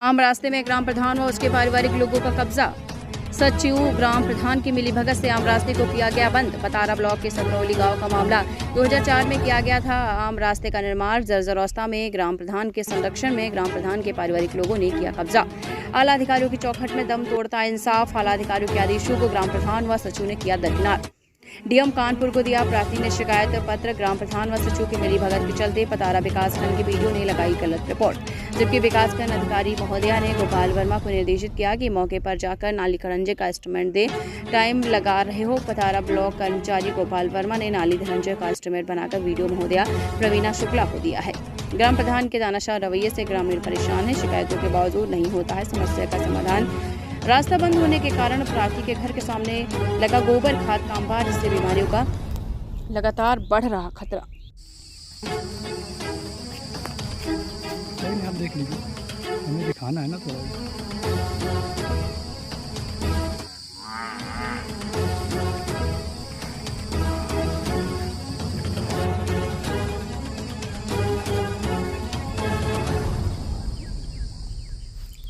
आम रास्ते में ग्राम प्रधान व उसके पारिवारिक लोगों का कब्जा। सचिव ग्राम प्रधान की मिलीभगत से आम रास्ते को किया गया बंद। पतारा ब्लॉक के सकरौली गांव का मामला 2004 में किया गया था। आम रास्ते का निर्माण जर्जर अवस्था में ग्राम प्रधान के संरक्षण में ग्राम प्रधान के पारिवारिक लोगों ने किया कब्जा। आला अधिकारियों की चौखट में दम तोड़ता इंसाफ। आला अधिकारियों के आदेशों को ग्राम प्रधान व सचिव ने किया दरकिनार। डीएम कानपुर को दिया प्रार्थी शिकायत पत्र। ग्राम प्रधान व सचिव की मिलीभगत के चलते पतारा विकासखंड के बीडीओ ने लगाई गलत रिपोर्ट, जबकि विकासखंड अधिकारी महोदया ने गोपाल वर्मा को निर्देशित किया कि मौके पर जाकर नाली खरंजे का एस्टीमेट दे। टाइम लगा रहे हो। पतारा ब्लॉक कर्मचारी गोपाल वर्मा ने नाली खरंजे का एस्टीमेट बनाकर वीडियो महोदया प्रवीणा शुक्ला को दिया है। ग्राम प्रधान के दानाशाह रवैये से ग्रामीण परेशान है। शिकायतों के बावजूद नहीं होता है समस्या का समाधान। रास्ता बंद होने के कारण प्रार्थी के घर के सामने लगा गोबर खाद का अंबार, जिससे बीमारियों का लगातार बढ़ रहा खतरा। आप देख लीजिए, हमें दिखाना है ना थोड़ा।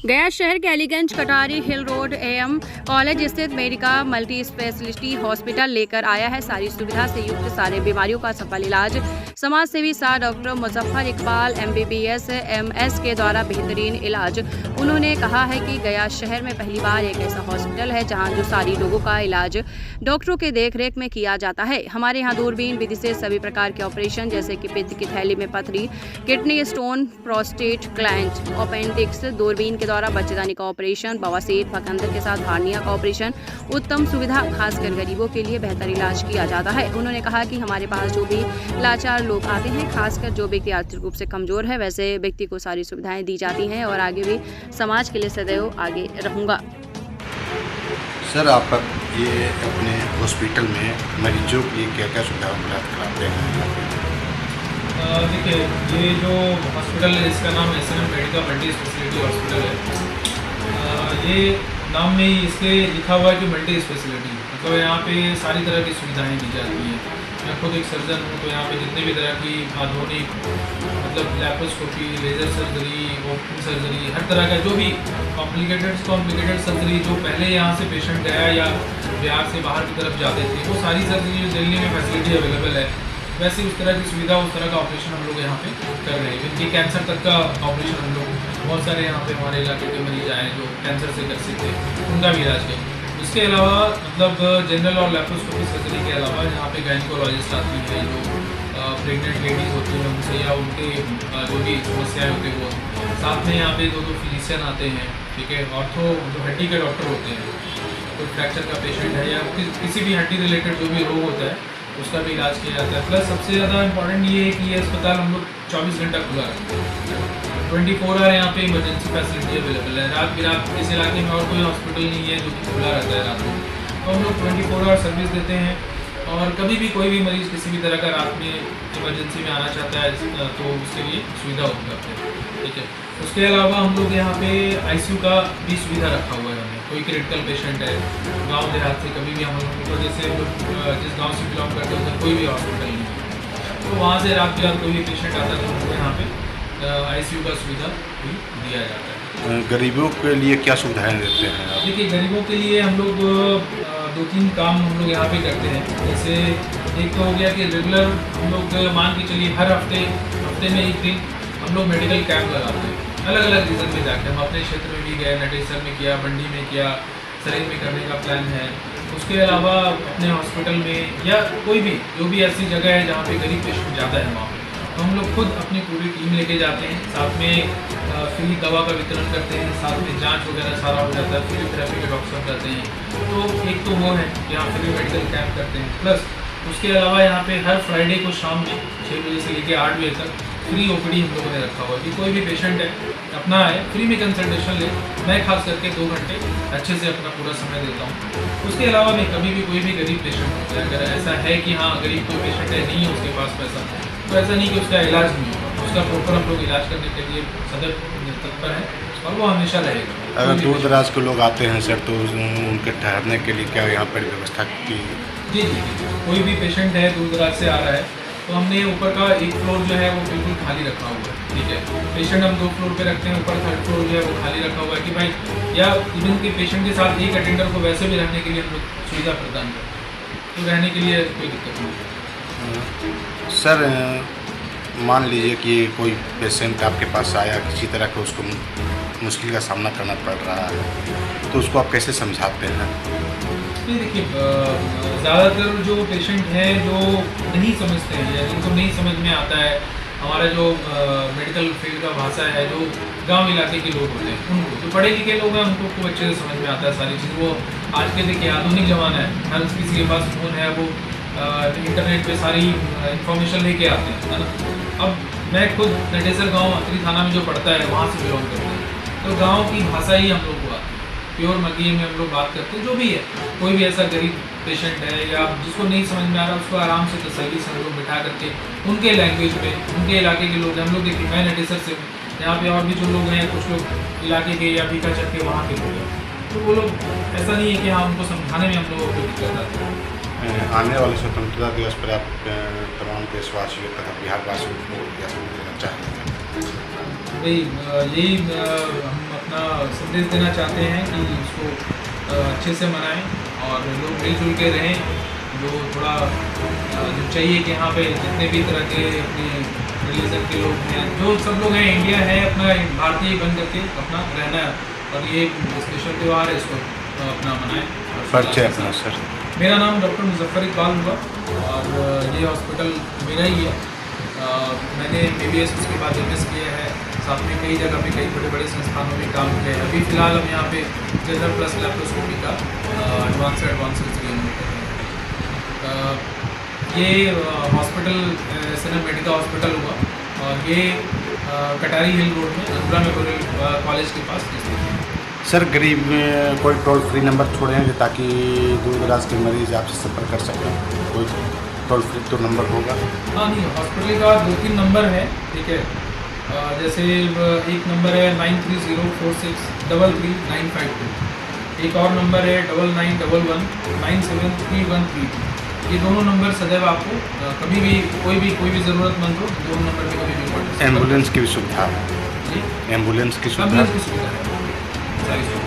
गया शहर के अलीगंज कटारी हिल रोड एएम कॉलेज स्थित मेडिका मल्टी स्पेशलिटी हॉस्पिटल लेकर आया है सारी सुविधा से युक्त सारे बीमारियों का सफल इलाज। समाज सेवी सार doctor Muzaffar Iqbal MBBS MS के द्वारा बेहतरीन इलाज। उन्होंने कहा है कि गया शहर में पहली बार एक ऐसा हॉस्पिटल है जहां जो सारी लोगों का इलाज डॉक्टरों के देखरेख में किया जाता है। हमारे यहाँ दूरबीन विधि से सभी प्रकार के ऑपरेशन जैसे कि पित्त की थैली में पथरी, kidney stone, prostate gland, appendix, दूरबीन के द्वारा बच्चेदानी का ऑपरेशन, बवासीर, फकंदर के साथ हार्निया का ऑपरेशन, उत्तम सुविधा खासकर गरीबों के लिए बेहतर इलाज किया जाता है। उन्होंने कहा कि हमारे पास जो भी लाचार लोग आते हैं, खासकर जो व्यक्ति आर्थिक रूप से कमजोर है, वैसे व्यक्ति को सारी सुविधाएं दी जाती हैं और आगे भी समाज के लिए सदैव आगे रहूंगा। सर, आप ये अपने हॉस्पिटल में मरीजों के लिए क्या क्या सुविधा उपलब्ध कराते हैं? देखिए, ये जो हॉस्पिटल है इसका नाम SNM Medica multi speciality hospital है। ये नाम में ही इसके लिखा हुआ है कि मल्टी स्पेशलिटी, मतलब यहाँ पे सारी तरह की सुविधाएं दी जाती हैं। मैं खुद एक सर्जन हूँ, तो यहाँ पे जितने भी तरह की आधुनिक मतलब laparoscopy, laser surgery, open surgery, हर तरह का जो भी कॉम्प्लिकेटेड सर्जरी जो पहले यहाँ से पेशेंट गया या बिहार से बाहर की तरफ जाते थे, वो सारी सर्जरी जो दिल्ली में फैसिलिटी अवेलेबल है, वैसे उस तरह की सुविधा, उस तरह का ऑपरेशन हम लोग यहाँ पे कर रहे हैं। जिनकी कैंसर तक का ऑपरेशन हम लोग, बहुत सारे यहाँ पे हमारे इलाके के मरीज आए जो कैंसर से ग्रसित थे, उनका भी इलाज करें। इसके अलावा मतलब जनरल और लैप्रोस्कोपी सर्जरी के अलावा यहाँ पे गायनिकोलॉजिस्ट आती है जो प्रेग्नेंट लेडीज़ होती हैं उनसे या उनके जो भी समस्याएँ होती हैं वो, साथ में यहाँ पे दो फिजिशियन आते हैं, ठीक है, ऑर्थो जो हड्डी के डॉक्टर होते हैं, कोई फ्रैक्चर का पेशेंट है या किसी भी हड्डी रिलेटेड जो भी रोग होता है उसका भी इलाज किया जाता है। प्लस सबसे ज़्यादा इम्पॉर्टेंट ये है कि ये अस्पताल हम लोग 24 घंटा खुला रखते हैं। 24 आवर यहाँ पे इमरजेंसी फैसिलिटी अवेलेबल है। रात बिरात इस इलाके में और कोई हॉस्पिटल नहीं है जो कि खुला रहता है रात को, तो हम लोग 24 आवर सर्विस देते हैं। और कभी भी कोई भी मरीज़ किसी भी तरह का रात में इमरजेंसी में आना चाहता है तो उसके लिए सुविधा उपलब्ध है, ठीक है। उसके अलावा हम लोग यहाँ पे ICU का भी सुविधा रखा हुआ है। हमें कोई क्रिटिकल पेशेंट है गांव देहात से, कभी भी हम लोग को जैसे जिस गांव से बिलोंग करते हैं उधर कोई भी हॉस्पिटल नहीं है, तो वहाँ से रात बिरात कोई भी पेशेंट आता है तो हमको यहाँ पे ICU का सुविधा भी दिया जाता है। गरीबों के लिए क्या सुविधाएं देते हैं आप? देखिए, गरीबों के लिए हम लोग 2-3 काम हम लोग यहाँ पे करते हैं। जैसे एक तो हो गया कि रेगुलर हम लोग मान के चलिए हर हफ्ते में एक दिन हम लोग मेडिकल कैंप लगाते हैं। अलग अलग रीज़न में जाकर हम अपने क्षेत्र में भी गए, नटेसर में किया, मंडी में किया, सरेंग में करने का प्लान है। उसके अलावा अपने हॉस्पिटल में या कोई भी जो भी ऐसी जगह है जहाँ पे गरीब पेशेंट ज़्यादा है वहाँ तो हम लोग खुद अपनी पूरी टीम लेके जाते हैं, साथ में फ्री दवा का वितरण करते हैं, साथ में जांच वगैरह सारा हो जाता है, फिजियोथेरेपी के डॉक्टर करते हैं। तो एक तो वो है कि यहाँ फ्री मेडिकल कैंप करते हैं। प्लस उसके अलावा यहाँ पे हर फ्राइडे को शाम में 6 बजे से लेकर 8 बजे तक फ्री OPD हम लोगों ने रखा हुआ है कि कोई भी पेशेंट है अपना है फ्री में कंसल्टेशन ले। मैं खास करके 2 घंटे अच्छे से अपना पूरा समय देता हूँ। उसके अलावा मैं कभी भी कोई भी गरीब पेशेंट होता है, अगर ऐसा है कि हाँ गरीब कोई पेशेंट है, नहीं है उसके पास पैसा, तो ऐसा नहीं कि उसका इलाज नहीं होगा, उसका प्रॉपर हम लोग इलाज करने के लिए सदैव तत्पर है और वो हमेशा रहेगा। अगर दूर दराज के लोग आते हैं सर, तो उनके ठहरने के लिए क्या यहाँ पर व्यवस्था की? जी, कोई भी पेशेंट है दूर दराज से आ रहा है तो हमने ऊपर का एक फ्लोर जो है वो बिल्कुल खाली रखा हुआ है, ठीक है। पेशेंट हम 2 फ्लोर पे रखते हैं, ऊपर 3rd फ्लोर जो है वो खाली रखा हुआ है कि भाई, या इवन के पेशेंट के साथ एक अटेंडर को वैसे भी रहने के लिए हम लोग सुविधा प्रदान करते हैं, तो रहने के लिए कोई दिक्कत नहीं। सर मान लीजिए कि कोई पेशेंट आपके पास आया, किसी तरह का उसको मुश्किल का सामना करना पड़ रहा है, तो उसको आप कैसे समझाते हैं? नहीं, देखिए, ज़्यादातर जो पेशेंट हैं जो नहीं समझते हैं या जिनको नहीं समझ में आता है हमारा जो मेडिकल फील्ड का भाषा है, जो गांव इलाके के लोग होते हैं उनको, जो पढ़े लिखे लोग हैं उनको खूब अच्छे से समझ में आता है सारी चीज़। वो आज के देखिए आधुनिक ज़माना है, हर किसी के पास फ़ोन है, वो इंटरनेट पे सारी इंफॉर्मेशन लेके आते हैं, है ना। अब मैं खुद नटेसर गाँव अतरी थाना में जो पड़ता है वहाँ से बिलोंग करता हूँ, तो गाँव की भाषा ही हम लोग को आती है, प्योर मगही में हम लोग बात करते हैं। जो भी है, कोई भी ऐसा गरीब पेशेंट है या जिसको नहीं समझ में आ रहा, उसको आराम से तसल्ली से हम लोग बिठा करके उनके लैंग्वेज में, उनके इलाके के लोग हैं, हम लोग देखिए मैं नटेसर से हूँ, यहाँ पे और भी जो लोग हैं, कुछ लोग इलाके के या बीका चक के वहाँ के लोग हैं, तो वो लोग ऐसा नहीं है कि हाँ उनको समझाने में हम लोगों को दिक्कत आती है। आने वाले स्वतंत्रता दिवस पर आप तमाम देशवासियों तथा बिहार वासियों को क्या संदेश देना चाहेंगे? भाई, यही हम अपना संदेश देना चाहते हैं कि इसको अच्छे से मनाएं और लोग मिलजुल के रहें। जो थोड़ा जो चाहिए कि यहाँ पे जितने भी तरह के अपने रिलीजन के लोग हैं, जो सब लोग हैं, इंडिया है अपना, भारतीय बन करके अपना रहना है, और ये स्पेशल त्यौहार है, इसको अपना मनाएं। परिचय अपना सर? मेरा नाम डॉक्टर मुजफ्फर इकबाल हुआ और ये हॉस्पिटल मेरा ही है। मैंने BBS उसके बाद MS किया है, साथ में कई जगह पे कई बड़े बड़े संस्थानों में काम किया है। अभी फ़िलहाल हम यहाँ पे जनरल प्लस लैप्रोस्कोपी का एडवांस सर्जरी हम कर रहे हैं। ये हॉस्पिटल SNM मेडिका हॉस्पिटल हुआ और ये कटारी हिल रोड में अनपुरा मेमोरियल कॉलेज के पास स्थित है। सर गरीब में कोई टोल फ्री नंबर छोड़े हैं ताकि दूर दराज के मरीज आपसे संपर्क कर सकें? कोई टोल फ्री तो नंबर होगा? हाँ, नहीं, हॉस्पिटल का 2-3 नंबर है, ठीक है। जैसे एक नंबर है 9304633952, एक और नंबर है 9911973132। ये दोनों नंबर सदैव आपको कभी भी कोई भी ज़रूरतमंद हो, दोनों नंबर पे कभी भी कॉन्टेक्ट। एम्बुलेंस की भी सुविधा है? जी, एम्बुलेंस की सुविधा? एम्बुलेंस की सुविधा है, सारी सुविधा।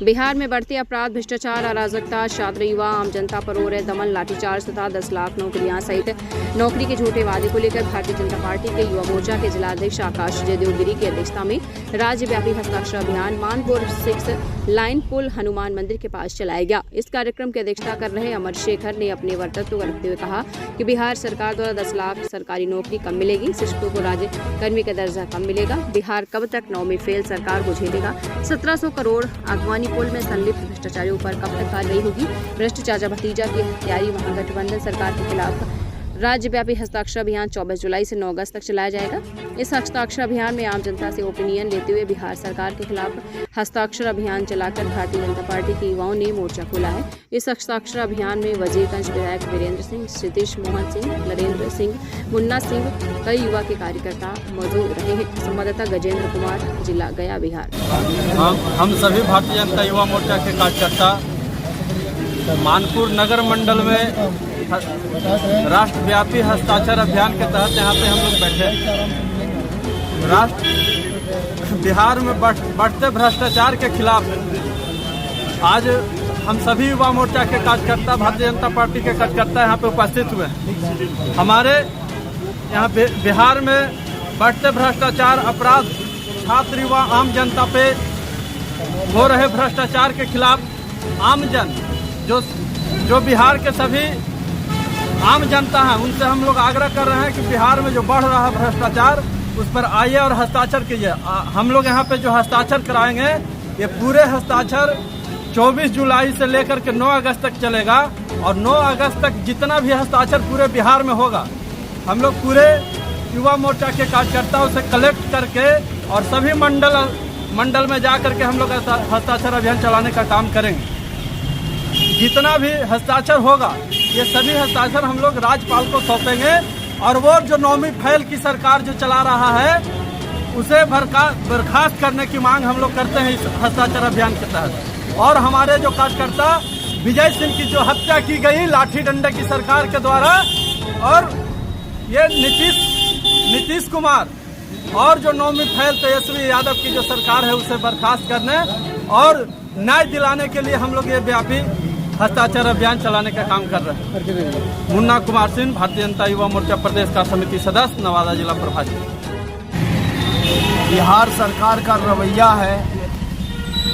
बिहार में बढ़ते अपराध, भ्रष्टाचार, अराजकता, छात्र, युवा, आम जनता पर हो रहे दमन, लाठीचार्ज तथा 10 लाख नौकरियां सहित नौकरी के झूठे वादे को लेकर भारतीय जनता पार्टी के युवा मोर्चा के जिलाध्यक्ष आकाश जयदेव गिरी की अध्यक्षता में राज्यव्यापी हस्ताक्षर अभियान मानपुर 6 लाइन पुल हनुमान मंदिर के पास चलाया गया। इस कार्यक्रम की अध्यक्षता कर रहे अमर शेखर ने अपने वक्तव्य रखते हुए कहा कि बिहार सरकार द्वारा 10 लाख सरकारी नौकरी कम मिलेगी, शिक्षकों को राज्य कर्मी का दर्जा कम मिलेगा, बिहार कब तक 9 में फेल सरकार को झेलेगा, 1700 करोड़ आगवानी पुल में संलिप्त भ्रष्टाचारियों पर कब तक कार्रवाई होगी, भ्रष्ट चाचा भतीजा की हत्यारी महागठबंधन सरकार के खिलाफ राज्यव्यापी हस्ताक्षर अभियान 24 जुलाई से 9 अगस्त तक चलाया जाएगा। इस हस्ताक्षर अभियान में आम जनता से ओपिनियन लेते हुए बिहार सरकार के खिलाफ हस्ताक्षर अभियान चलाकर भारतीय जनता पार्टी के युवाओं ने मोर्चा खोला है। इस हस्ताक्षर अभियान में वजीरगंज विधायक वीरेंद्र सिंह, सतीश मोहन सिंह, नरेंद्र सिंह, मुन्ना सिंह, कई युवा के कार्यकर्ता मौजूद रहे हैं। संवाददाता गजेंद्र कुमार, जिला गया, बिहार। हम सभी भारतीय जनता युवा मोर्चा के कार्यकर्ता मानपुर नगर मंडल में राष्ट्रव्यापी हस्ताक्षर अभियान के तहत यहाँ पे हम लोग बैठे। बिहार में बढ़ते भ्रष्टाचार के खिलाफ आज हम सभी युवा मोर्चा के कार्यकर्ता, भारतीय जनता पार्टी के कार्यकर्ता यहाँ पे उपस्थित हुए हैं। हमारे यहाँ बिहार में बढ़ते भ्रष्टाचार, अपराध, छात्र, युवा, आम जनता पे हो रहे भ्रष्टाचार के खिलाफ आम जन जो बिहार के सभी आम जनता है उनसे हम लोग आग्रह कर रहे हैं कि बिहार में जो बढ़ रहा है भ्रष्टाचार उस पर आइए और हस्ताक्षर कीजिए। हम लोग यहाँ पे जो हस्ताक्षर कराएंगे ये पूरे हस्ताक्षर 24 जुलाई से लेकर के 9 अगस्त तक चलेगा और 9 अगस्त तक जितना भी हस्ताक्षर पूरे बिहार में होगा हम लोग पूरे युवा मोर्चा के कार्यकर्ताओं से कलेक्ट करके और सभी मंडल में जा करके हम लोग हस्ताक्षर अभियान चलाने का काम करेंगे। जितना भी हस्ताक्षर होगा ये सभी हस्ताक्षर हम लोग राज्यपाल को सौंपेंगे और वो जो 9वीं फेल की सरकार जो चला रहा है उसे बर्खास्त करने की मांग हम लोग करते हैं इस हस्ताक्षर अभियान के तहत। और हमारे जो कार्यकर्ता विजय सिंह की जो हत्या की गई लाठी डंडे की सरकार के द्वारा, और ये नीतीश कुमार और जो नौमी फैल तेजस्वी यादव की जो सरकार है उसे बर्खास्त करने और न्याय दिलाने के लिए हम लोग ये व्यापी हस्ताक्षर अभियान चलाने का काम कर रहे हैं। मुन्ना कुमार सिंह, भारतीय जनता युवा मोर्चा प्रदेश का समिति सदस्य, नवादा जिला प्रभारी। बिहार सरकार का रवैया है,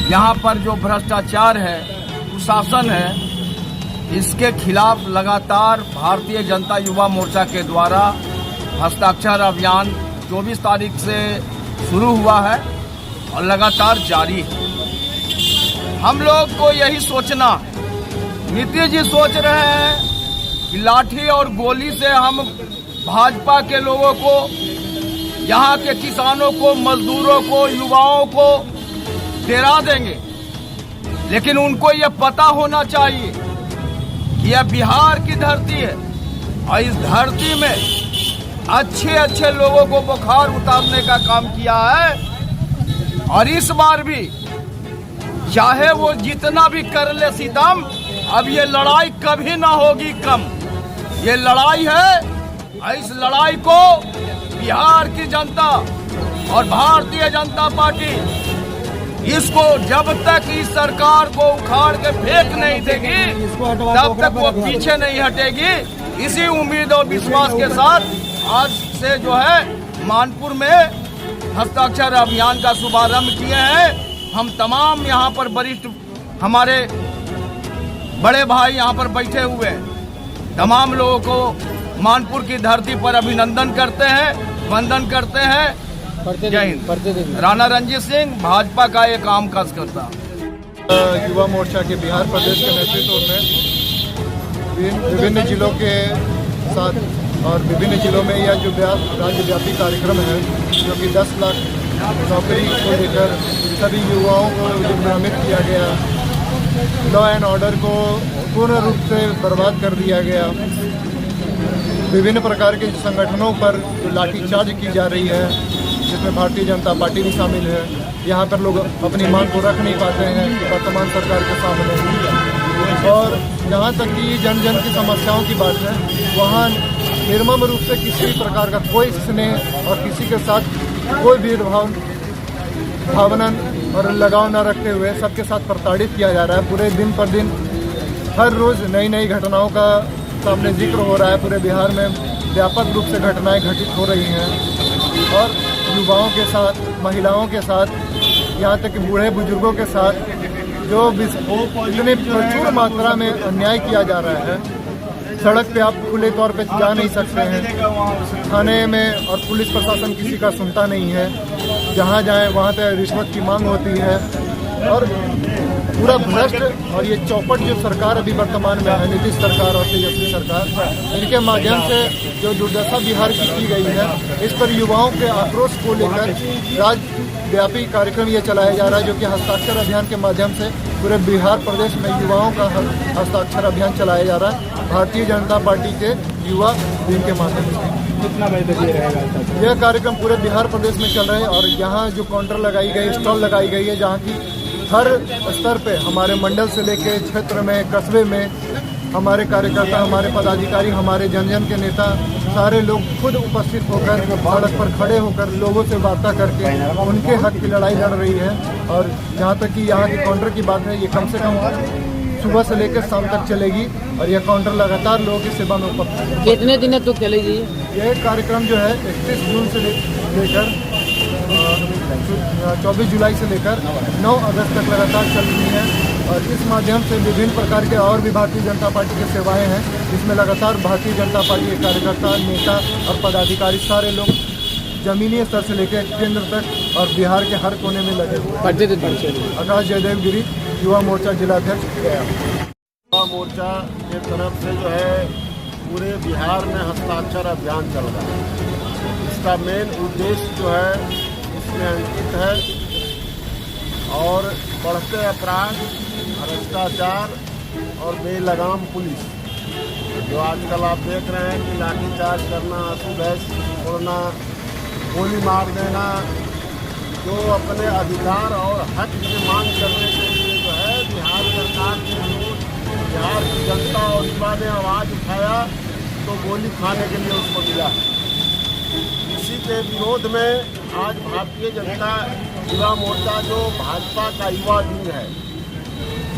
यहाँ पर जो भ्रष्टाचार है, कुशासन है, इसके खिलाफ लगातार भारतीय जनता युवा मोर्चा के द्वारा हस्ताक्षर अभियान 24 तारीख से शुरू हुआ है और लगातार जारी है। हम लोग को यही सोचना, नीतीश जी सोच रहे हैं कि लाठी और गोली से हम भाजपा के लोगों को, यहाँ के किसानों को, मजदूरों को, युवाओं को डरा देंगे, लेकिन उनको यह पता होना चाहिए कि यह बिहार की धरती है और इस धरती में अच्छे लोगों को बुखार उतारने का काम किया है। और इस बार भी चाहे वो जितना भी कर ले सितम, अब ये लड़ाई कभी ना होगी कम। ये लड़ाई है, इस लड़ाई को बिहार की जनता और भारतीय जनता पार्टी इसको जब तक इस सरकार को उखाड़ के फेंक नहीं देगी तब तक वो पीछे नहीं हटेगी। इसी उम्मीद और विश्वास के साथ आज से जो है मानपुर में हस्ताक्षर अभियान का शुभारंभ किए हैं। हम तमाम यहाँ पर वरिष्ठ हमारे बड़े भाई यहाँ पर बैठे हुए हैं, तमाम लोगों को मानपुर की धरती पर अभिनंदन करते हैं, वंदन करते हैं। जय हिंद। राणा रंजीत सिंह, भाजपा का एक आम कार्यकर्ता। युवा मोर्चा के बिहार प्रदेश के नेतृत्व में विभिन्न जिलों के साथ और विभिन्न जिलों में यह जो राज्यव्यापी कार्यक्रम है, जो कि 10 लाख नौकरी को लेकर सभी युवाओं को जो भ्रमित किया गया, लॉ एंड ऑर्डर को पूर्ण रूप से बर्बाद कर दिया गया, विभिन्न प्रकार के संगठनों पर जो लाठीचार्ज की जा रही है, जिसमें भारतीय जनता पार्टी भी शामिल है। यहाँ पर लोग अपनी मांग को रख नहीं पाते हैं वर्तमान सरकार के सामने। और जहाँ तक कि जन जन की समस्याओं की बात है, वहाँ निर्मम रूप से किसी प्रकार का कोई स्नेह और किसी के साथ कोई भेदभाव भावना और लगाव न रखते हुए सबके साथ प्रताड़ित किया जा रहा है। पूरे दिन पर दिन हर रोज़ नई नई घटनाओं का सामने जिक्र हो रहा है। पूरे बिहार में व्यापक रूप से घटनाएं घटित हो रही हैं और युवाओं के साथ, महिलाओं के साथ, यहाँ तक कि बूढ़े बुजुर्गों के साथ जो इतने प्रचुर मात्रा में अन्याय किया जा रहा है। सड़क पे आप खुले तौर पे जा नहीं सकते हैं, थाने में और पुलिस प्रशासन किसी का सुनता नहीं है, जहाँ जाएं वहाँ पे रिश्वत की मांग होती है और पूरा भ्रष्ट। और ये चौपट जो सरकार अभी वर्तमान में है, नीतीश सरकार और तेजस्वी सरकार, इनके माध्यम से जो दुर्दशा बिहार की गई है, इस पर युवाओं के आक्रोश को लेकर राज्यव्यापी कार्यक्रम ये चलाया जा रहा है, जो कि हस्ताक्षर अभियान के माध्यम से पूरे बिहार प्रदेश में युवाओं का हस्ताक्षर अभियान चलाया जा रहा है भारतीय जनता पार्टी के युवा दिन के माध्यम से। कितना बजे तक ये रहेगा? यह कार्यक्रम पूरे बिहार प्रदेश में चल रहे हैं और यहाँ जो काउंटर लगाई गई, स्टॉल लगाई गई है, जहाँ की हर स्तर पे हमारे मंडल से लेके क्षेत्र में, कस्बे में हमारे कार्यकर्ता, हमारे पदाधिकारी, हमारे जन जन के नेता, सारे लोग खुद उपस्थित होकर सड़क पर खड़े होकर लोगों से वार्ता करके उनके हक की लड़ाई लड़ रही है। और जहाँ तक कि यहाँ के काउंटर की बात है, ये कम से कम सुबह से लेकर शाम तक चलेगी और यह काउंटर लगातार लोगों की सेवा में उपलब्ध है। कितने दिन तक चलेगी यह कार्यक्रम? जो है 31 जून से लेकर 24 जुलाई से लेकर 9 अगस्त तक लगातार चल रही है और इस माध्यम से विभिन्न प्रकार के और भी भारतीय जनता पार्टी की सेवाएं हैं, जिसमें लगातार भारतीय जनता पार्टी के कार्यकर्ता, नेता और पदाधिकारी सारे लोग जमीनी स्तर से लेकर केंद्र तक और बिहार के हर कोने में लगे हुए। आकाश जयदेव गिरी, युवा मोर्चा जिलाध्यक्ष गया। युवा मोर्चा के तरफ से जो है पूरे बिहार में हस्ताक्षर अभियान चल रहा है। इसका मेन उद्देश्य जो है इसमें अंकित है और बढ़ते अपराध, भ्रष्टाचार और बेलगाम पुलिस, जो आजकल आप देख रहे हैं कि लाठीचार्ज करना, आंसू गैस छोड़ना, गोली मार देना, जो अपने अधिकार और हक की मांग करने के लिए जो है बिहार सरकार के जो बिहार की जनता और युवा ने आवाज़ उठाया तो गोली खाने के लिए उसको मिला। इसी के विरोध में आज भारतीय जनता युवा मोर्चा जो भाजपा का युवा विंग है,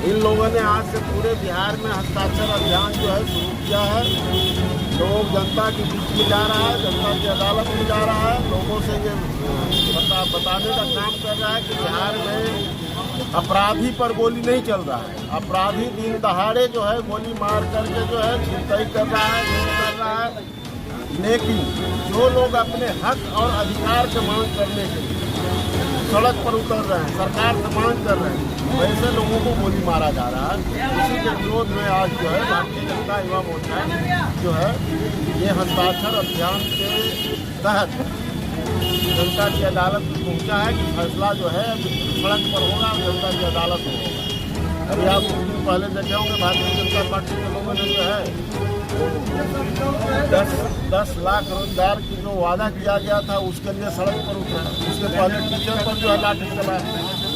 इन लोगों ने आज से पूरे बिहार में हस्ताक्षर अभियान जो है शुरू किया है। लोग जनता के बीच में जा रहा है, जनता की अदालत में जा रहा है, लोगों से ये बताने का काम कर रहा है कि बिहार में अपराधी पर गोली नहीं चल रहा है। अपराधी दिन दहाड़े जो है गोली मार करके जो है छिनतई कर रहा है, कर रहा है। लेकिन जो लोग अपने हक और अधिकार की मांग करने के लिए सड़क पर उतर रहे हैं, सरकार से मांग कर रहे हैं, वैसे लोगों को गोली मारा जा रहा है। इसी के विरोध में आज जो है भारतीय जनता युवा मोर्चा जो है ये हस्ताक्षर अभियान के तहत जनता की अदालत में पहुंचा है कि फैसला जो है सड़क पर होगा, जनता की अदालत में होगा। अभी आप पहले देखे होंगे भारतीय जनता पार्टी के लोगों ने जो है 10 लाख रोजगार की जो वादा किया गया था उसके लिए सड़क पर उतरा। उसके पहले टीचर पर जो है लाठी चला,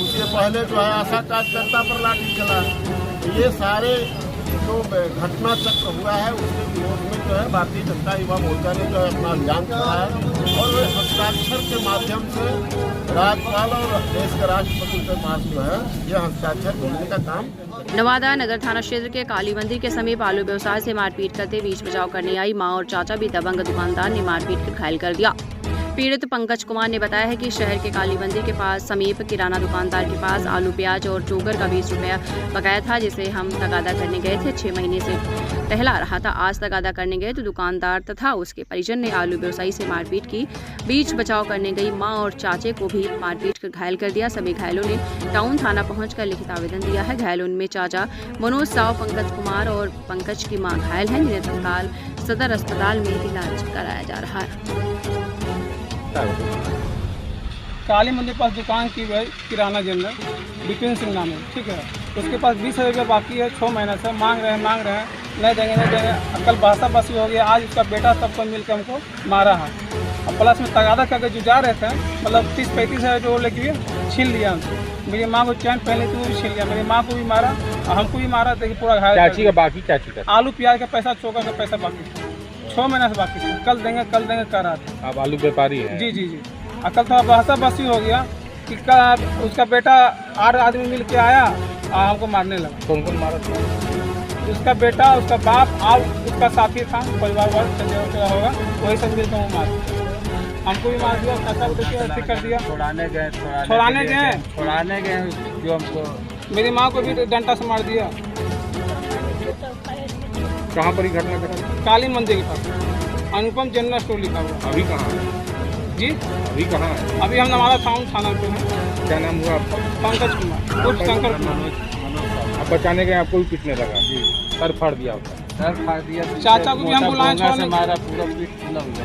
उसके पहले जो है आशा कार्यकर्ता पर लाठी चला। ये सारे जो घटना चक्र हुआ है उसके विरोध में जो है भारतीय जनता युवा मोर्चा ने जो है अपना अभियान चलाया है और हस्ताक्षर के माध्यम से राज्यपाल और देश के राष्ट्रपति के पास जो है ये हस्ताक्षर भेजने का काम। नवादा नगर थाना क्षेत्र के काली मंदिर के समीप आलू व्यवसाय से मारपीट करते बीच बचाव करने आई मां और चाचा भी दबंग दुकानदार ने मारपीट कर घायल कर दिया। पीड़ित पंकज कुमार ने बताया है कि शहर के काली मंदिर के पास समीप किराना दुकानदार के पास आलू प्याज और चोकर का 20 रुपया बकाया था, जिसे हम तगादा करने गए थे। 6 महीने से टहला रहा था। आज तगादा करने गए तो दुकानदार तथा उसके परिजन ने आलू व्यवसायी से मारपीट की। बीच बचाव करने गई मां और चाचे को भी मारपीट कर घायल कर दिया। सभी घायलों ने टाउन थाना पहुंचकर लिखित आवेदन दिया है। घायलों में चाचा मनोज साव, पंकज कुमार और पंकज की मां घायल हैं, जिन्हें तत्काल सदर अस्पताल में इलाज कराया जा रहा है। काली मंदिर पास दुकान की है किराना जनरल विपिन सिंह नाम है, ठीक है। उसके पास 20,000 रुपये बाकी है। 6 महीने से मांग रहे हैं, नहीं देंगे। कल बासा बासी हो गया। आज उसका बेटा सबको मिलकर हमको मारा है और प्लस में तगादा करके जो जा रहे थे, मतलब 30-35 हज़ार जो लेके छीन लिया हमसे। मेरी माँ को चैन पहले तो भी छीन लिया, मेरी माँ को भी मारा और हमको भी मारा। देखिए पूरा घायल। चाची का बाकी, चाची का आलू प्याज का पैसा, चोकर का पैसा बाकी था। 6 महीने से बाकी था। कल देंगे कर रहा था। आप आलू व्यापारी हैं? जी। कल थोड़ा बहसा बसी हो गया कि कल उसका बेटा 8 आदमी मिल के आया और हमको मारने लगा। कौन कौन मारा था? उसका बेटा, उसका बाप और उसका साथी था, परिवार वाला चला होगा, वही सब मिलकर वो मार हमको भी मार दिया। ऐसा ऐसे कर दिया। छुड़ाने गए जो हमको। मेरी माँ को भी डंडा से मार दिया। कहाँ पर ही घटना घटा? काली मंदिर के पास अनुपम जनरल स्टोर लिखा हुआ। अभी कहाँ है जी? अभी कहाँ है? अभी हम नवादा टाउन थाना पे हैं। क्या नाम हुआ आपका? पंकज कुमार उर्फ शंकर कुमार। आप बचाने गए, आपको भी पीटने लगा? जी। सर फाड़ दिया आपका? सर फाड़ दिया। चाचा को भी हम बुलाए, छोड़ने मारा, पूरा पीठ फूला हुआ।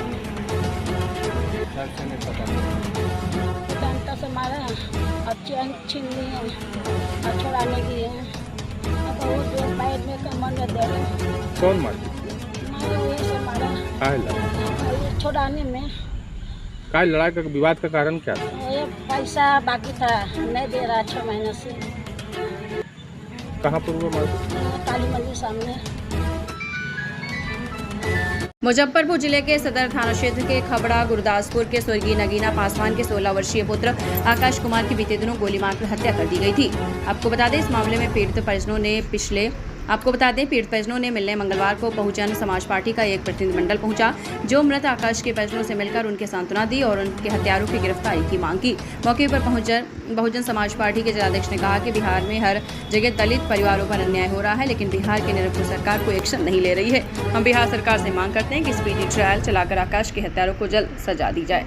सर से नहीं पता। डंडा से मारा और चैन छीन लिए और छुड़ाने गए हैं। अब वो जो पैर में कमर में दे रहे। कौन मार? मारा वही से मारा। काहे लड़ा? छुड़ाने में। काहे लड़ाई का विवाद का कारण क्या था? ये पैसा बाकी था, नहीं दे रहा 6 महीने से। कहाँ पर हुआ मार? काली मंदिर सामने। मुजफ्फरपुर जिले के सदर थाना क्षेत्र के खबड़ा गुरदासपुर के स्वर्गीय नगीना पासवान के 16 वर्षीय पुत्र आकाश कुमार की बीते दिनों गोली मारकर हत्या कर दी गई थी। आपको बता दें, इस मामले में पीड़ित परिजनों ने मिलने मंगलवार को बहुजन समाज पार्टी का एक प्रतिनिधिमंडल पहुंचा, जो मृत आकाश के परिजनों से मिलकर उनके सांत्वना दी और उनके हत्यारों की गिरफ्तारी की मांग की। मौके पर बहुजन समाज पार्टी के जिलाध्यक्ष ने कहा कि बिहार में हर जगह दलित परिवारों पर अन्याय हो रहा है, लेकिन बिहार की निरंकुश सरकार कोई एक्शन नहीं ले रही है। हम बिहार सरकार से मांग करते हैं कि स्पीडी ट्रायल चलाकर आकाश के हत्यारों को जल्द सजा दी जाए।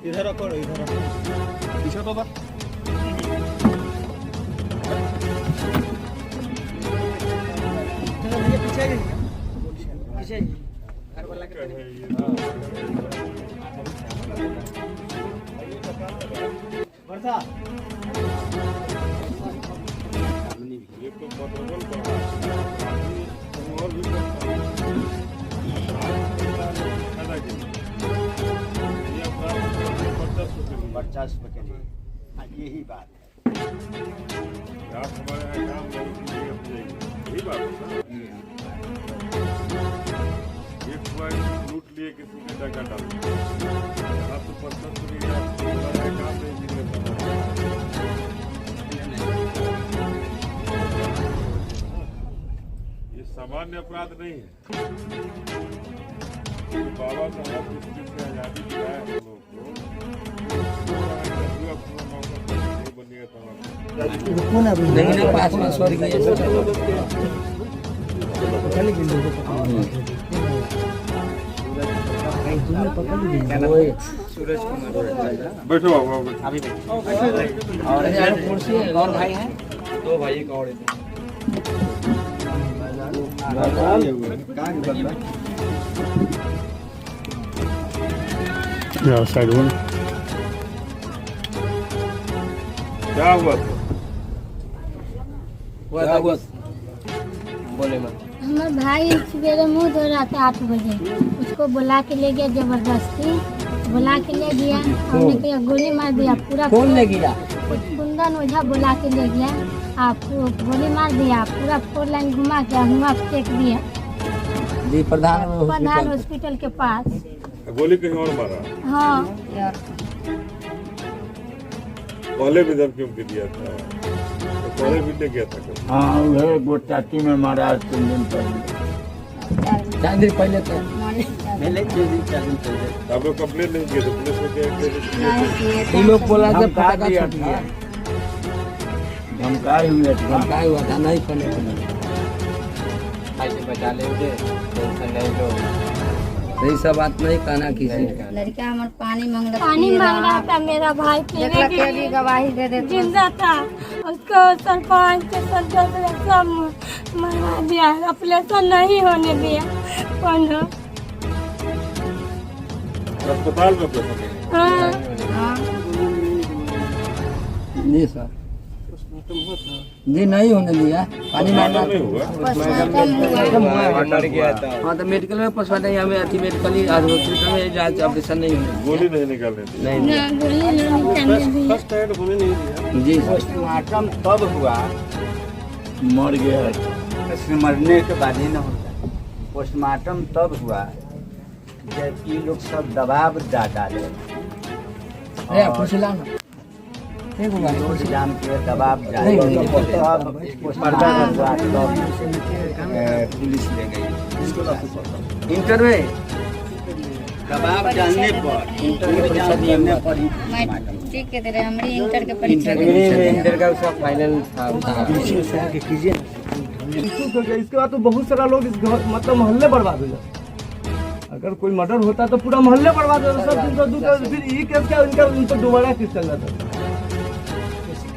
इधर रखो, इधर रखो, पीछे तो वर्चस्व के लिए यही बात है। आप हमारे यहाँ काम नहीं, यही बात है। एक पॉइंट लूट लिए किसी ने जगह डाल, आप तो वर्चस्व के लिए हमारे काम नहीं किए। ये सामान्य अपराध नहीं है। बाबा साहब जिस चीज से आजादी दिलाया हम लोग को, पास में स्वर्गीय बैठो बाबू, अभी और कुर्सी और भाई हैं, दो भाई एक और साइड वन क्या हुआ था? बोले मत। हमारा भाई सवेरे मुँह धो रहा था 8 बजे, उसको बुला के ले गया जबरदस्ती, बुला के ले गया, हमने क्या गोली मार दिया पूरा। कौन ले गया? कुंदन ओझा बुला के ले गया, आप गोली मार दिया, पूरा 4 लाइन घुमा के हुआ फेंक दिया जी प्रधान हॉस्पिटल के पास। गोली कहीं और मारा? हाँ पहले भी धमकी उनके दिया था, तो पहले भी ले गया था कभी? हाँ वो टाटी में मारा 3 दिन पहले, 4 दिन पहले तो आप लोग कंप्लेन नहीं किए थे? पुलिस में क्या ये लोग बोला था पटाखा छूट गया, धमकाए हुआ था, नहीं करने बचा लेंगे, यही सब बात नहीं कहना किसी का। लड़का हमारा पानी मांग रहा था, मेरा भाई पीने के लिए गवाही दे देते, जिंदा था, उसको सरपंच सदस्य सब मरवा दिया, ऑपरेशन नहीं होने दिया। कौन हो? अस्पताल में हाँ जी सर, जी नहीं होने दिया, पानी मारना नहीं हुआ। मर गया था। हाँ तो मेडिकल में पोस्टमार्टम, हमें अति मेडिकल ही हॉस्पिटल में जांच ऑपरेशन नहीं होने, गोली नहीं निकालने दी? नहीं जी पोस्टमार्टम तब हुआ, मर गया, मरने के बाद ही न होता। पोस्टमार्टम तब हुआ जब ये लोग सब दबाव डाले, जाम के दबाव पुलिस ले गई। इंटर में दबाव डालने पर, ठीक है तेरे हमारी इंटर के परीक्षा इंटर का उसका फाइनल था। इसके बाद तो बहुत सारा लोग इस मतलब मोहल्ले बर्बाद हो जाते। अगर कोई मर्डर होता तो पूरा मोहल्ले बर्बाद हो जाता, सब दिन फिर ये केस क्या इनका दोबारा केस चल जाता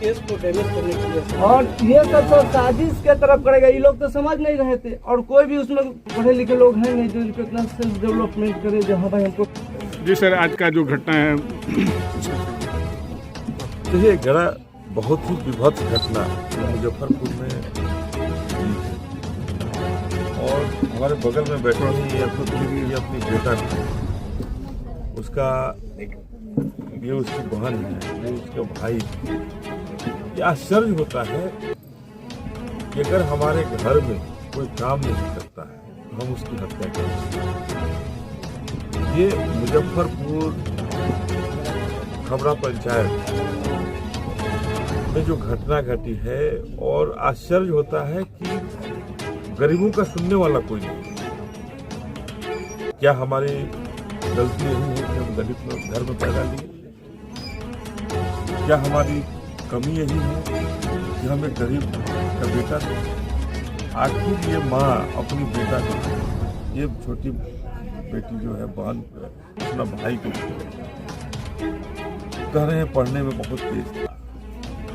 केस को डैमेज करने के लिए। और ये सब साजिश के तरफ करेगा, ये लोग तो समझ नहीं रहे थे, और कोई भी उसमें पढ़े लिखे लोग हैं नहीं जो इनको इतना सेल्फ डेवलपमेंट करे जहाँ भाई हमको। जी सर, आज का जो घटना है, तो ये घड़ा बहुत ही विभत्स घटना मुजफ्फरपुर में, और हमारे बगल में बैठे ही ये अपनी बेटा, उसका ये उसकी बहन है, ये उसका भाई। ये आश्चर्य होता है कि अगर हमारे घर में कोई काम नहीं करता है तो हम उसकी हत्या करते हैं। ये मुजफ्फरपुर खबरा पंचायत में जो घटना घटी है, और आश्चर्य होता है कि गरीबों का सुनने वाला कोई नहीं। क्या हमारे गलती यही है कि हम दलित लोग घर में पैदा लिए? क्या हमारी कमी यही है कि हम एक गरीब का बेटा थे? आखिर ये माँ अपनी बेटा को, ये छोटी बेटी जो है बहन अपना भाई को कह रहे हैं पढ़ने में बहुत तेज था,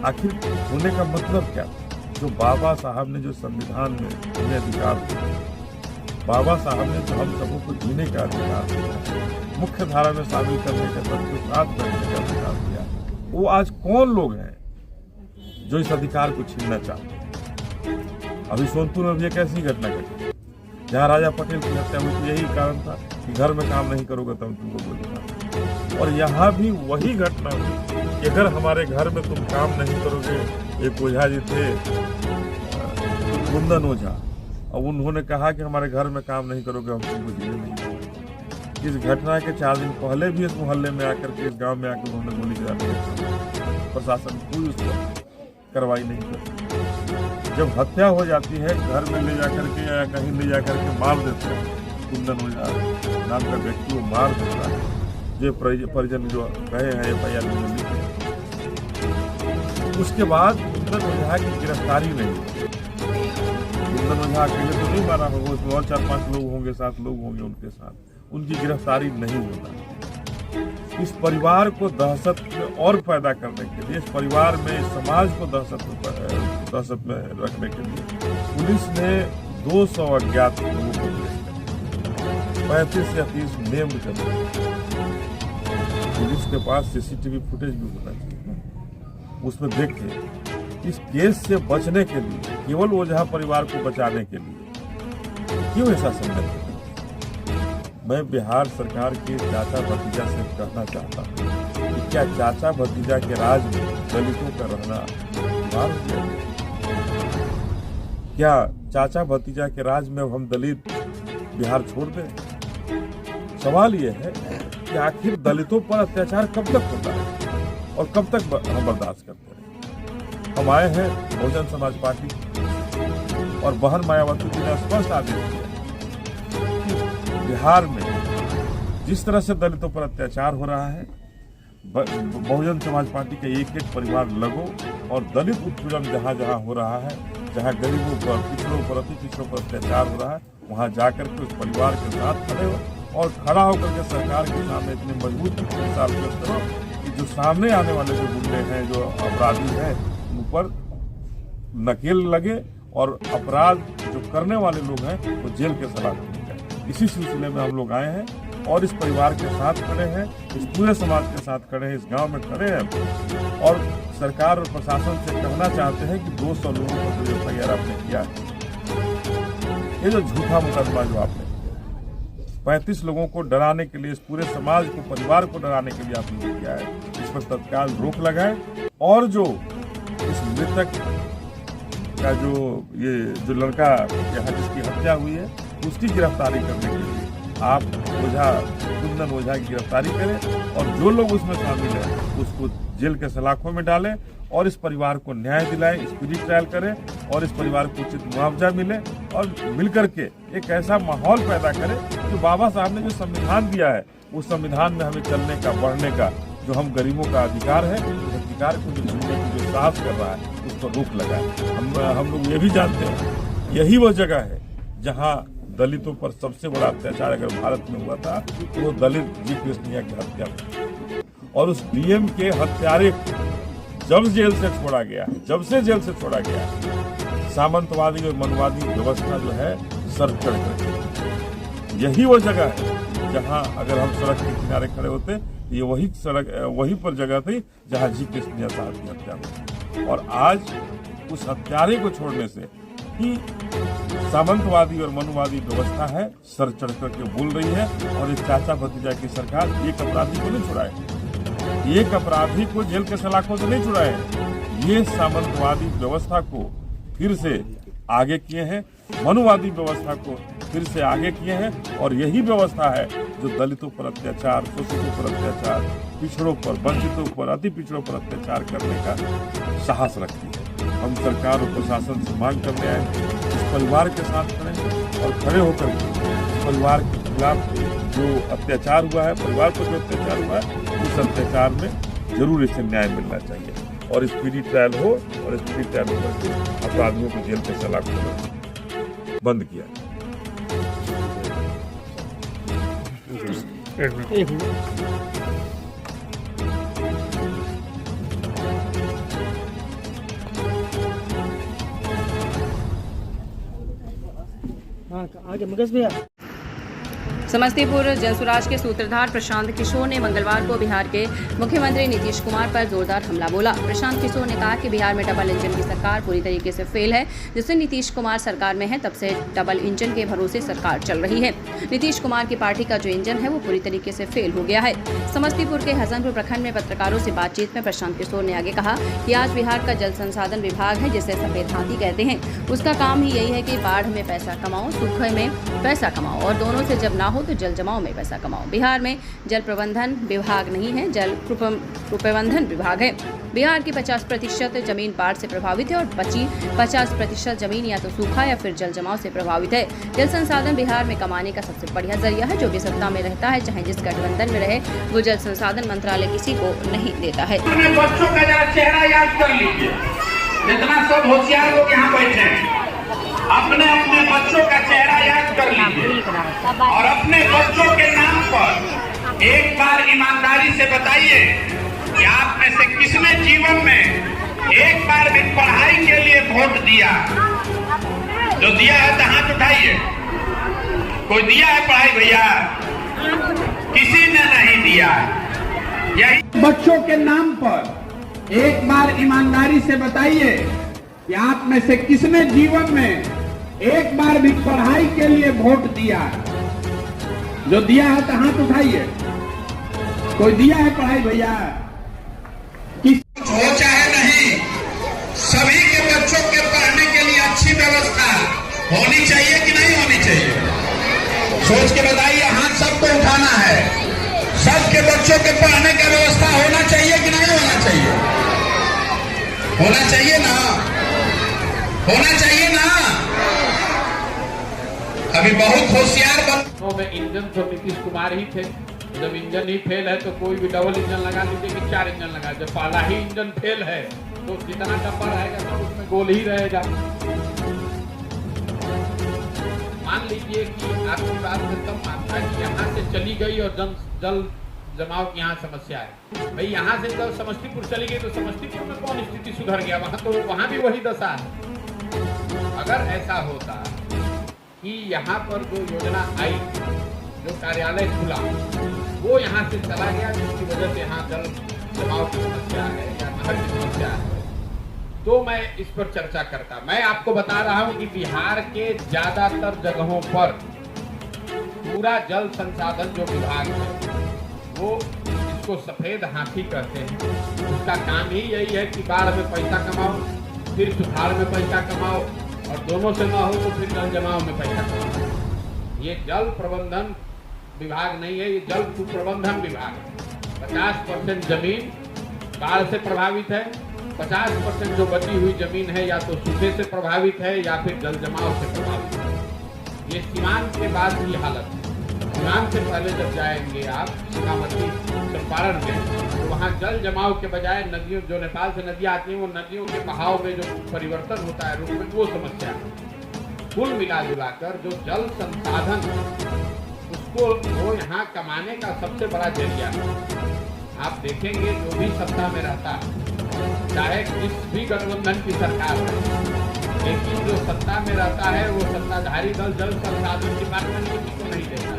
आखिर होने का मतलब क्या था? जो बाबा साहब ने जो संविधान में हमें अधिकार दिया, बाबा साहब ने जो हम सबों को जीने का अधिकार दिया, मुख्य धारा में शामिल करने का, सबको साथ करने का अधिकार दिया, वो आज कौन लोग हैं जो इस अधिकार को छीनना चाहते हैं? अभी सोनपुर में भी एक ऐसी घटना घटी जहाँ राजा पटेल की हत्या हुई थी, यही कारण था कि घर में काम नहीं करोगे तो हम तुमको गोली मारेंगे। और यहाँ भी वही घटना हुई कि अगर हमारे घर में तुम काम नहीं करोगे, एक ओझा जी थे कुंदन ओझा, और उन्होंने कहा कि हमारे घर में काम नहीं करोगे हम तुमको जीने नहीं देंगे। इस घटना के 4 दिन पहले भी इस मोहल्ले में आकर के, इस गांव में आकर उन्होंने गोली चला दी, प्रशासन कोई उस पर कार्रवाई नहीं करती। जब हत्या हो जाती है, घर में ले जाकर के या कहीं ले जाकर के मार देते हैं, कुंदन ओझा नाम का व्यक्ति वो मार देता है, जो परिजन जो कहे हैं FIR में लिखे। उसके बाद कुंदन ओझा की गिरफ्तारी नहीं हुई। कुंदन ओझा अकेले तो नहीं मारा होगा, उसमें और 4-5 लोग होंगे, 7 लोग होंगे उनके साथ, उनकी गिरफ्तारी नहीं होता। इस परिवार को दहशत में और पैदा करने के लिए, इस परिवार में, इस समाज को दहशत में रखने के लिए पुलिस ने 200 अज्ञात लोगों को 35 या 30 नेम्ड कर दिया। पुलिस के पास CCTV फुटेज भी होना चाहिए, उसमें देखें इस केस से बचने के लिए, केवल ओझा परिवार को बचाने के लिए क्यों ऐसा संगठन? मैं बिहार सरकार के चाचा भतीजा से कहना चाहता हूँ कि क्या चाचा भतीजा के राज में दलितों का रहना मार दिया गया? क्या चाचा भतीजा के राज में हम दलित बिहार छोड़ दें? सवाल ये है कि आखिर दलितों पर अत्याचार कब तक होता है और कब तक हम बर्दाश्त करते हैं? हम आए हैं बहुजन समाज पार्टी और बहन मायावती जी ने स्पष्ट आदेश दिया कि बिहार में जिस तरह से दलितों पर अत्याचार हो रहा है, बहुजन समाज पार्टी के एक परिवार लगो और दलित उत्पीड़न जहाँ जहाँ हो रहा है, जहाँ गरीबों पर, पिछड़ों पर, अति पिछड़ों पर अत्याचार हो रहा है, वहाँ जाकर के उस परिवार के साथ खड़े हो और खड़ा होकर के सरकार के सामने इतने मजबूत साल करो कि जो सामने आने वाले जो गुंडे हैं, जो अपराधी हैं, उन पर नकेल लगे और अपराध जो करने वाले लोग हैं वो जेल के सलाख हो जाए। इसी सिलसिले में हम लोग आए हैं और इस परिवार के साथ खड़े हैं, इस पूरे समाज के साथ खड़े हैं, इस गांव में खड़े हैं और सरकार और प्रशासन से कहना चाहते हैं कि 200 लोगों को जो FIR आपने किया है, ये जो झूठा मुकदमा जो आपने 35 लोगों को डराने के लिए, इस पूरे समाज को, परिवार को डराने के लिए आपने किया है, इस पर तत्काल रोक लगाए और जो इस मृतक का जो लड़का यहाँ जिसकी हत्या हुई है उसकी गिरफ्तारी करने के लिए आप कुंदन ओझा की गिरफ्तारी करें और जो लोग उसमें शामिल हैं उसको जेल के सलाखों में डालें और इस परिवार को न्याय दिलाएं, स्पीडी ट्रायल करें और इस परिवार को उचित मुआवजा मिले और मिलकर के एक ऐसा माहौल पैदा करें जो बाबा साहब ने जो संविधान दिया है, उस संविधान में हमें चलने का, बढ़ने का जो हम गरीबों का अधिकार है, उस अधिकार को जो छीनने की जो साहस कर रहा है उस पर रोक लगाए। हम लोग ये भी जानते हैं यही वो जगह है जहाँ दलितों पर सबसे बड़ा अत्याचार अगर भारत में हुआ था तो वो दलित जी कृष्णिया की हत्या हुई और उस DM के हत्यारे जब जेल से छोड़ा गया है, जब से जेल से छोड़ा गया है, सामंतवादी और मनवादी व्यवस्था जो है सर चढ़ कर, यही वो जगह है जहां अगर हम सड़क के किनारे खड़े होते ये वही पर जगह थी जहां जी कृष्णिया साहब की हत्या हुई। और आज उस हत्यारे को छोड़ने से ही सामंतवादी और मनवादी व्यवस्था है सर चढ़ करके बोल रही है और इस चाचा भतीजा की सरकार एक अपराधी को नहीं छुड़ाए, एक अपराधी को जेल के सलाखों से नहीं छुड़ाए, ये सामंतवादी व्यवस्था को फिर से आगे किए हैं, मनुवादी व्यवस्था को फिर से आगे किए हैं और यही व्यवस्था है जो दलितों पर अत्याचार, शोषितों पर अत्याचार, पिछड़ों पर, वंचितों पर, अति पिछड़ों पर अत्याचार करने का साहस रखती है। हम सरकार और प्रशासन से मांग करने आए इस परिवार के साथ खड़े और खड़े होकर परिवार की खिलाफ जो अत्याचार हुआ है, परिवार पर जो अत्याचार हुआ है, उस अत्याचार में जरूर इसे न्याय मिलना चाहिए और स्पीडी ट्रायल हो और स्पीडी ट्रायल होकर के अपराधियों को जेल के सलाख बंद किया। एक मिनट। आगे मुकेश भैया। समस्तीपुर जनसुराज के सूत्रधार प्रशांत किशोर ने मंगलवार को बिहार के मुख्यमंत्री नीतीश कुमार पर जोरदार हमला बोला। प्रशांत किशोर ने कहा कि बिहार में डबल इंजन की सरकार पूरी तरीके से फेल है। जिससे नीतीश कुमार सरकार में है तब से डबल इंजन के भरोसे सरकार चल रही है। नीतीश कुमार की पार्टी का जो इंजन है वो पूरी तरीके से फेल हो गया है। समस्तीपुर के हसनपुर प्रखंड में पत्रकारों से बातचीत में प्रशांत किशोर ने आगे कहा कि आज बिहार का जल संसाधन विभाग है, जिसे सफेद हाथी कहते हैं, उसका काम ही यही है कि बाढ़ में पैसा कमाओ, सूखे में पैसा कमाओ और दोनों से जब ना हो तो जल जमाओ में पैसा कमाओ। बिहार में जल प्रबंधन विभाग नहीं है, जल प्रबंधन विभाग है। बिहार की 50% जमीन बाढ़ से प्रभावित है और बची 50% जमीन या तो सूखा या फिर जल जमाव से प्रभावित है। जल संसाधन बिहार में कमाने का सबसे बढ़िया जरिया है। जो भी सत्ता में रहता है, चाहे जिस गठबंधन में रहे, वो जल संसाधन मंत्रालय किसी को नहीं देता है। अपने बच्चों का जरा चेहरा याद कर लीजिए, जितना सब होशियार लोग यहाँ बैठे हैं, अपने अपने बच्चों का चेहरा याद कर लीजिए और अपने बच्चों के नाम पर एक बार ईमानदारी से बताइए कि आप में से किसने जीवन में एक बार भी पढ़ाई के लिए वोट दिया? जो दिया है तो हाथ उठाइए। कोई दिया है पढ़ाई भैया? किसी ने नहीं दिया। यही बच्चों के नाम पर एक बार ईमानदारी से बताइए कि आप में से किसने जीवन में एक बार भी पढ़ाई के लिए वोट दिया? जो दिया है तो हाथ उठाइए। कोई दिया है पढ़ाई भैया? किस हो चाहे नहीं, सभी के बच्चों के पढ़ने के लिए अच्छी व्यवस्था होनी चाहिए कि नहीं होनी चाहिए? सोच के बताइए, हाथ सबको उठाना है। सबके बच्चों के पढ़ने का व्यवस्था होना चाहिए कि नहीं होना चाहिए? होना चाहिए ना, होना चाहिए ना। अभी बहुत होशियार में इंजन तो नीतीश कुमार ही थे। जब इंजन ही फेल है तो कोई भी डबल इंजन लगा दीजिए कि 4 इंजन लगा। जब पहला ही इंजन फेल है तो जितना डब्बा रहेगा तो उसमें गोल ही रहेगा। मान लीजिए कि आपकी बात एकदम मानता है कि यहाँ से चली गई और जल जमाव की यहाँ समस्या है। भाई यहाँ से जब समस्तीपुर चली गई तो समस्तीपुर में कौन स्थिति सुधर गया? वहाँ तो वहाँ भी वही दशा है। अगर ऐसा होता कि यहाँ पर जो योजना आई, जो कार्यालय खुला, वो यहाँ से चला गया, जिसकी वजह से यहाँ जल जमाव की समस्या है या नहर की समस्या है, तो मैं इस पर चर्चा करता। मैं आपको बता रहा हूँ कि बिहार के ज्यादातर जगहों पर पूरा जल संसाधन जो विभाग है, वो इसको सफेद हाथी कहते हैं। उसका काम ही यही है कि बाढ़ में पैसा कमाओ, फिर सुखाड़ में पैसा कमाओ और दोनों से ना हो तो फिर जल जमाव में पैसा कमाओ। ये जल प्रबंधन विभाग नहीं है, ये जल कुप्रबंधन विभाग है। 50% जमीन बाढ़ से प्रभावित है, 50% जो बची हुई जमीन है या तो सूखे से प्रभावित है या फिर जल जमाव से प्रभावित है। ये सीमांत के बाद की हालत है। सीमांत से पहले जब जाएंगे आप सीमावर्ती चंपारण में, तो वहाँ जल जमाव के बजाय नदियों, जो नेपाल से नदियाँ आती हैं, वो नदियों के बहाव में जो परिवर्तन होता है रूप में, वो समस्या है। कुल मिला जुलाकर जो जल संसाधन उसको वो यहाँ कमाने का सबसे बड़ा जरिया है। आप देखेंगे जो भी सत्ता में रहता है, चाहे किस भी गठबंधन की सरकार है, लेकिन जो सत्ता में रहता है वो सत्ताधारी दल जल संसाधन डिपार्टमेंट किसी को नहीं देता।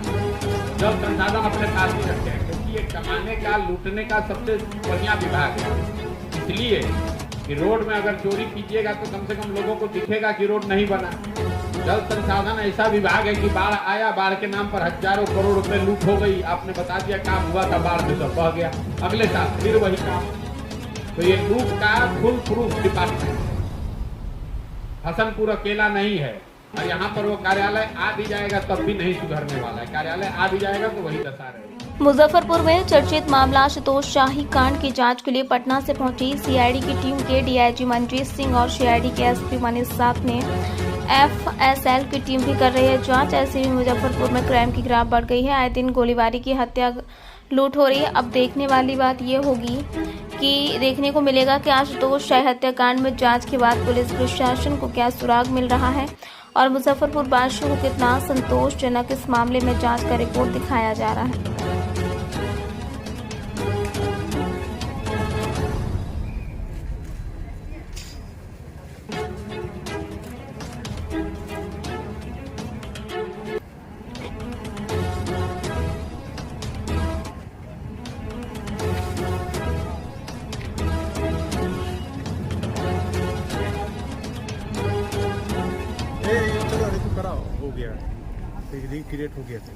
जल संसाधन अपने पास ही रखते हैं, क्योंकि ये कमाने का, लूटने का सबसे बढ़िया विभाग है। इसलिए कि रोड में अगर चोरी कीजिएगा तो कम से कम लोगों को दिखेगा कि रोड नहीं बना। जल संसाधन ऐसा विभाग है कि बाढ़ आया, बाढ़ के नाम पर हजारों करोड़ रुपए लूट हो गई, आपने बता दिया काम हुआ था, बाढ़ में सब बह गया, अगले साल फिर वही काम। तो ये लूट का फुल प्रूफ डिपार्टमेंट है। हसनपुर अकेला नहीं है, और यहाँ पर वो कार्यालय आ भी जाएगा तब भी नहीं सुधरने वाला है। कार्यालय आ भी जाएगा तो वही दशा रहेगी। मुजफ्फरपुर में चर्चित मामला आशुतोष शाही कांड की जांच के लिए पटना से पहुंची सीआईडी की टीम के डीआईजी मनजीत सिंह और सीआईडी के एसपी मनीष साथ ने FSL की टीम भी कर रही है जांच। ऐसे ही मुजफ्फरपुर में क्राइम की ग्राफ बढ़ गई है। आए दिन गोलीबारी की हत्या, लूट हो रही है। अब देखने वाली बात ये होगी कि देखने को मिलेगा कि आशुतोष शाही हत्याकांड में जांच के बाद पुलिस प्रशासन को क्या सुराग मिल रहा है और मुजफ्फरपुर वासियों को कितना संतोषजनक इस मामले में जांच का रिपोर्ट दिखाया जा रहा है। हो गया, एक लिंक क्रिएट हो गया था।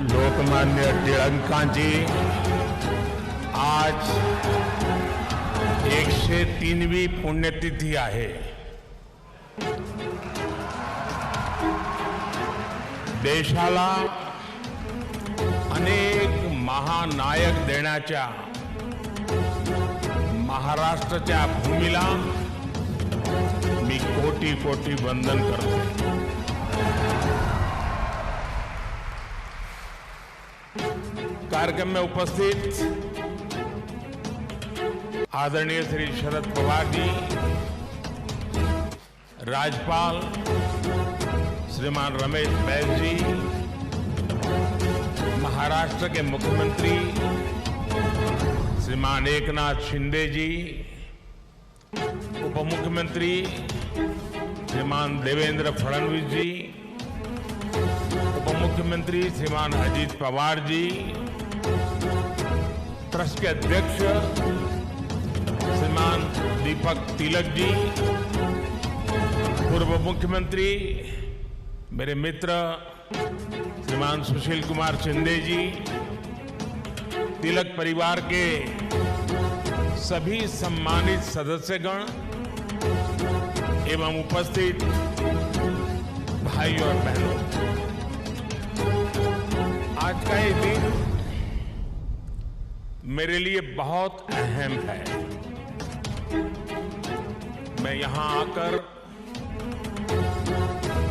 लोकमान्य टिळकांची आज 103वी पुण्यतिथी आहे। देशाला अनेक महानायक देण्याच्या महाराष्ट्राच्या भूमीला मी कोटी कोटी वंदन करतो। कार्यक्रम में उपस्थित आदरणीय श्री शरद पवार जी, राज्यपाल श्रीमान रमेश बैस जी, महाराष्ट्र के मुख्यमंत्री श्रीमान एकनाथ शिंदे जी, उप मुख्यमंत्री श्रीमान देवेंद्र फडणवीस जी, उप मुख्यमंत्री श्रीमान अजीत पवार जी, ट्रस्ट के अध्यक्ष श्रीमान दीपक तिलक जी, पूर्व मुख्यमंत्री मेरे मित्र श्रीमान सुशील कुमार शिंदे जी, तिलक परिवार के सभी सम्मानित सदस्यगण एवं उपस्थित भाई और बहनों, आज का ये दिन मेरे लिए बहुत अहम है। मैं यहां आकर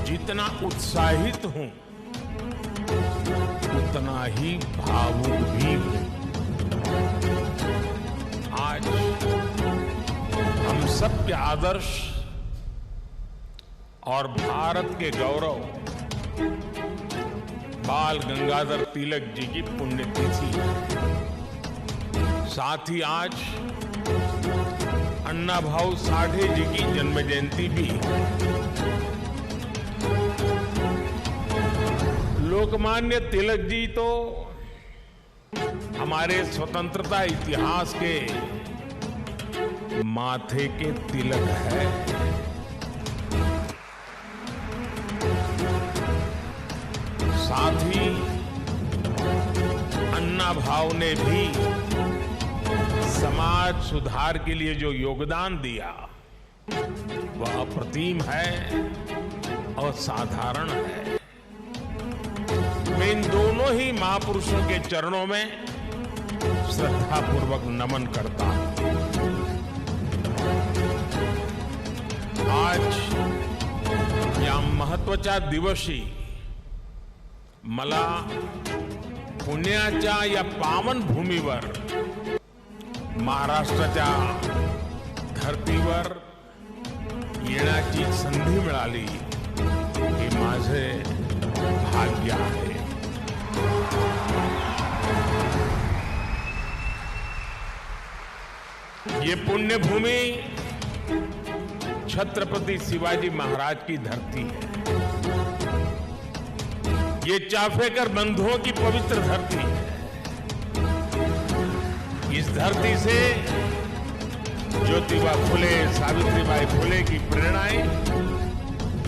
जितना उत्साहित हूं उतना ही भावुक भी हूं। आज हम सब के आदर्श और भारत के गौरव बाल गंगाधर तिलक जी की पुण्यतिथि है। साथ ही आज अन्ना भाऊ साठे जी की जन्म जयंती भी। लोकमान्य तिलक जी तो हमारे स्वतंत्रता इतिहास के माथे के तिलक है। साथ ही अन्ना भाऊ ने भी समाज सुधार के लिए जो योगदान दिया वह अप्रतिम है और साधारण है। मैं इन दोनों ही महापुरुषों के चरणों में श्रद्धापूर्वक नमन करता हूं। आज या महत्वाच्या दिवशी मला पुण्याच्या या पावन भूमीवर महाराष्ट्राच्या धर्तीवर येण्याची संधी मिळाली हे माझे भाग्य आहे। ये पुण्य भूमि छत्रपति शिवाजी महाराज की धरती है। ये चाफेकर बंधुओं की पवित्र धरती है। इस धरती से ज्योतिबा फुले, सावित्रीबाई फुले की प्रेरणाएं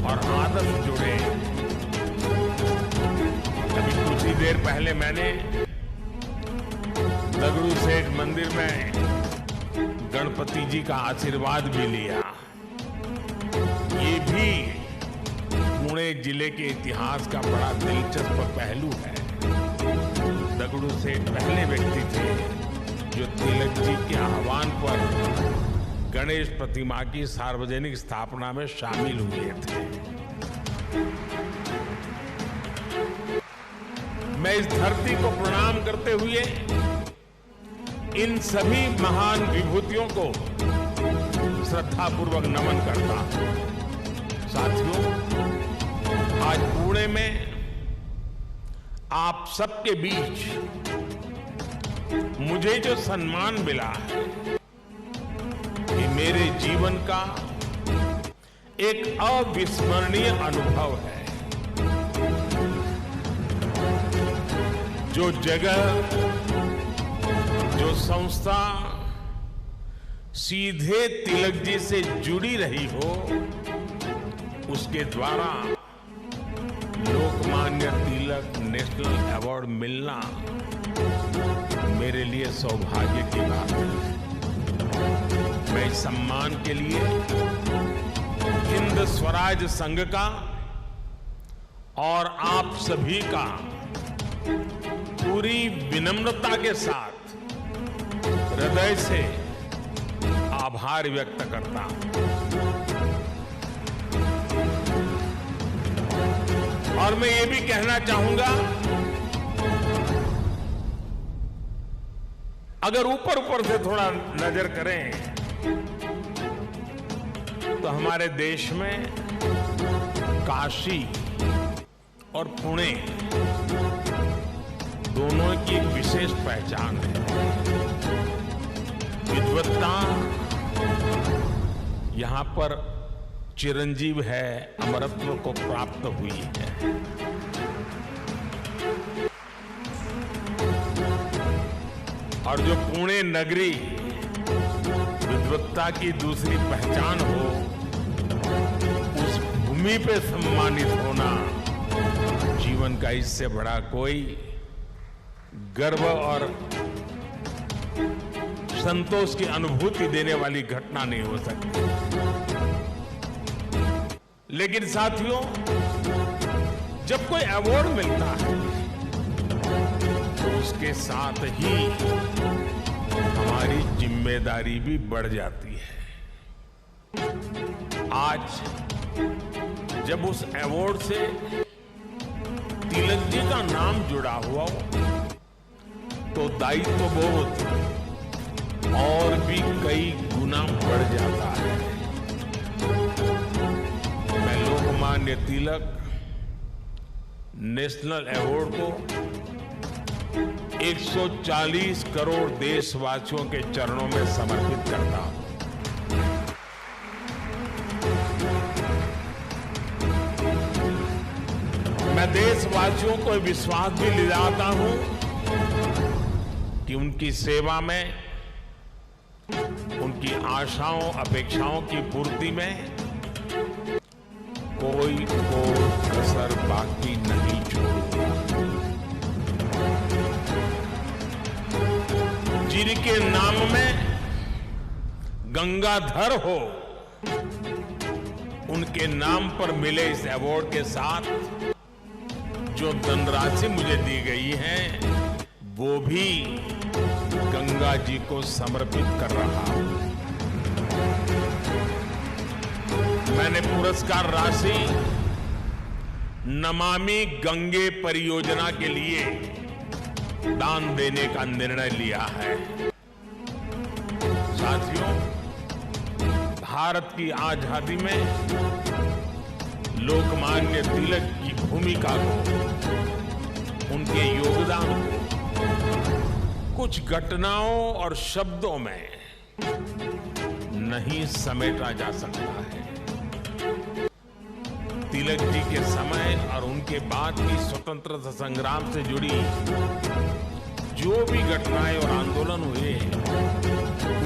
और आदर्श जुड़े। अभी कुछ ही देर पहले मैंने दगड़ू सेठ मंदिर में गणपति जी का आशीर्वाद भी लिया। ये भी पुणे जिले के इतिहास का बड़ा दिलचस्प पहलू है। दगड़ू सेठ पहले व्यक्ति थे जो तिलक जी के आह्वान पर गणेश प्रतिमा की सार्वजनिक स्थापना में शामिल हुए थे। मैं इस धरती को प्रणाम करते हुए इन सभी महान विभूतियों को श्रद्धापूर्वक नमन करता हूं। साथियों, आज पुणे में आप सबके बीच मुझे जो सम्मान मिला है, ये मेरे जीवन का एक अविस्मरणीय अनुभव है। जो जगह, जो संस्था सीधे तिलक जी से जुड़ी रही हो, उसके द्वारा लोकमान्य तिलक नेशनल अवार्ड मिलना मेरे लिए सौभाग्य की बात है। मैं इस सम्मान के लिए हिंद स्वराज संघ का और आप सभी का पूरी विनम्रता के साथ हृदय से आभार व्यक्त करता हूं। और मैं ये भी कहना चाहूंगा, अगर ऊपर ऊपर से थोड़ा नजर करें तो हमारे देश में काशी और पुणे दोनों की एक विशेष पहचान है। विद्वत्ता यहां पर चिरंजीव है, अमरत्व को प्राप्त हुई है। और जो पुणे नगरी विद्वत्ता की दूसरी पहचान हो, उस भूमि पे सम्मानित होना जीवन का इससे बड़ा कोई गर्व और संतोष की अनुभूति देने वाली घटना नहीं हो सकती। लेकिन साथियों, जब कोई अवार्ड मिलता है तो उसके साथ ही हमारी जिम्मेदारी भी बढ़ जाती है। आज जब उस अवार्ड से तिलक जी का नाम जुड़ा हुआ हो, तो दायित्व बोध और भी कई गुना बढ़ जाता है। मैं लोकमान्य तिलक नेशनल अवार्ड को 140 करोड़ देशवासियों के चरणों में समर्पित करता हूं। मैं देशवासियों को विश्वास भी दिलाता हूं कि उनकी सेवा में, उनकी आशाओं अपेक्षाओं की पूर्ति में कोई कसर बाकी नहीं छोड़ूंगा। जिनके नाम में गंगाधर हो, उनके नाम पर मिले इस अवार्ड के साथ जो धनराशि मुझे दी गई है, वो भी गंगा जी को समर्पित कर रहा हूं। मैंने पुरस्कार राशि नमामि गंगे परियोजना के लिए दान देने का निर्णय लिया है। साथियों, भारत की आजादी में लोकमान्य तिलक की भूमिका को उनके योगदान को कुछ घटनाओं और शब्दों में नहीं समेटा जा सकता है। तिलक जी के समय और उनके बाद की स्वतंत्रता संग्राम से जुड़ी जो भी घटनाएं और आंदोलन हुए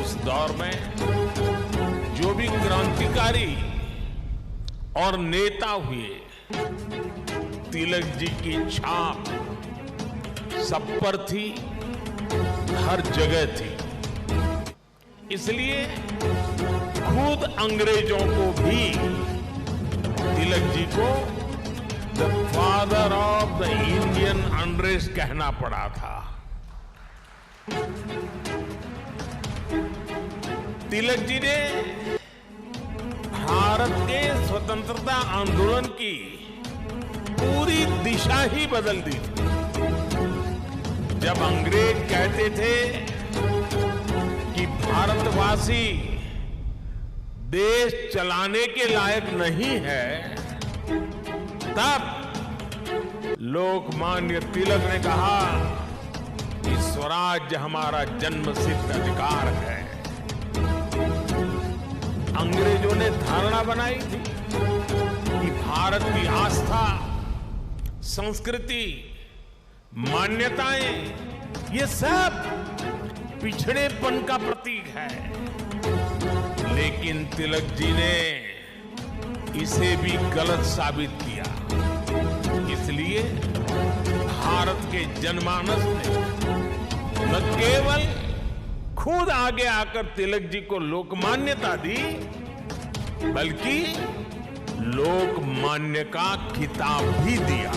उस दौर में जो भी क्रांतिकारी और नेता हुए, तिलक जी की छाप सब पर थी, हर जगह थी। इसलिए खुद अंग्रेजों को भी तिलक जी को the father of the Indian unrest कहना पड़ा था। तिलक जी ने भारत के स्वतंत्रता आंदोलन की पूरी दिशा ही बदल दी थी। जब अंग्रेज कहते थे कि भारतवासी देश चलाने के लायक नहीं है, तब लोकमान्य तिलक ने कहा कि स्वराज्य हमारा जन्मसिद्ध अधिकार है। अंग्रेजों ने धारणा बनाई थी कि भारत की आस्था, संस्कृति, मान्यताएं ये सब पिछड़ेपन का प्रतीक है। लेकिन तिलक जी ने इसे भी गलत साबित किया। इसलिए भारत के जनमानस ने न केवल खुद आगे आकर तिलक जी को लोकमान्यता दी, बल्कि लोकमान्य का खिताब भी दिया।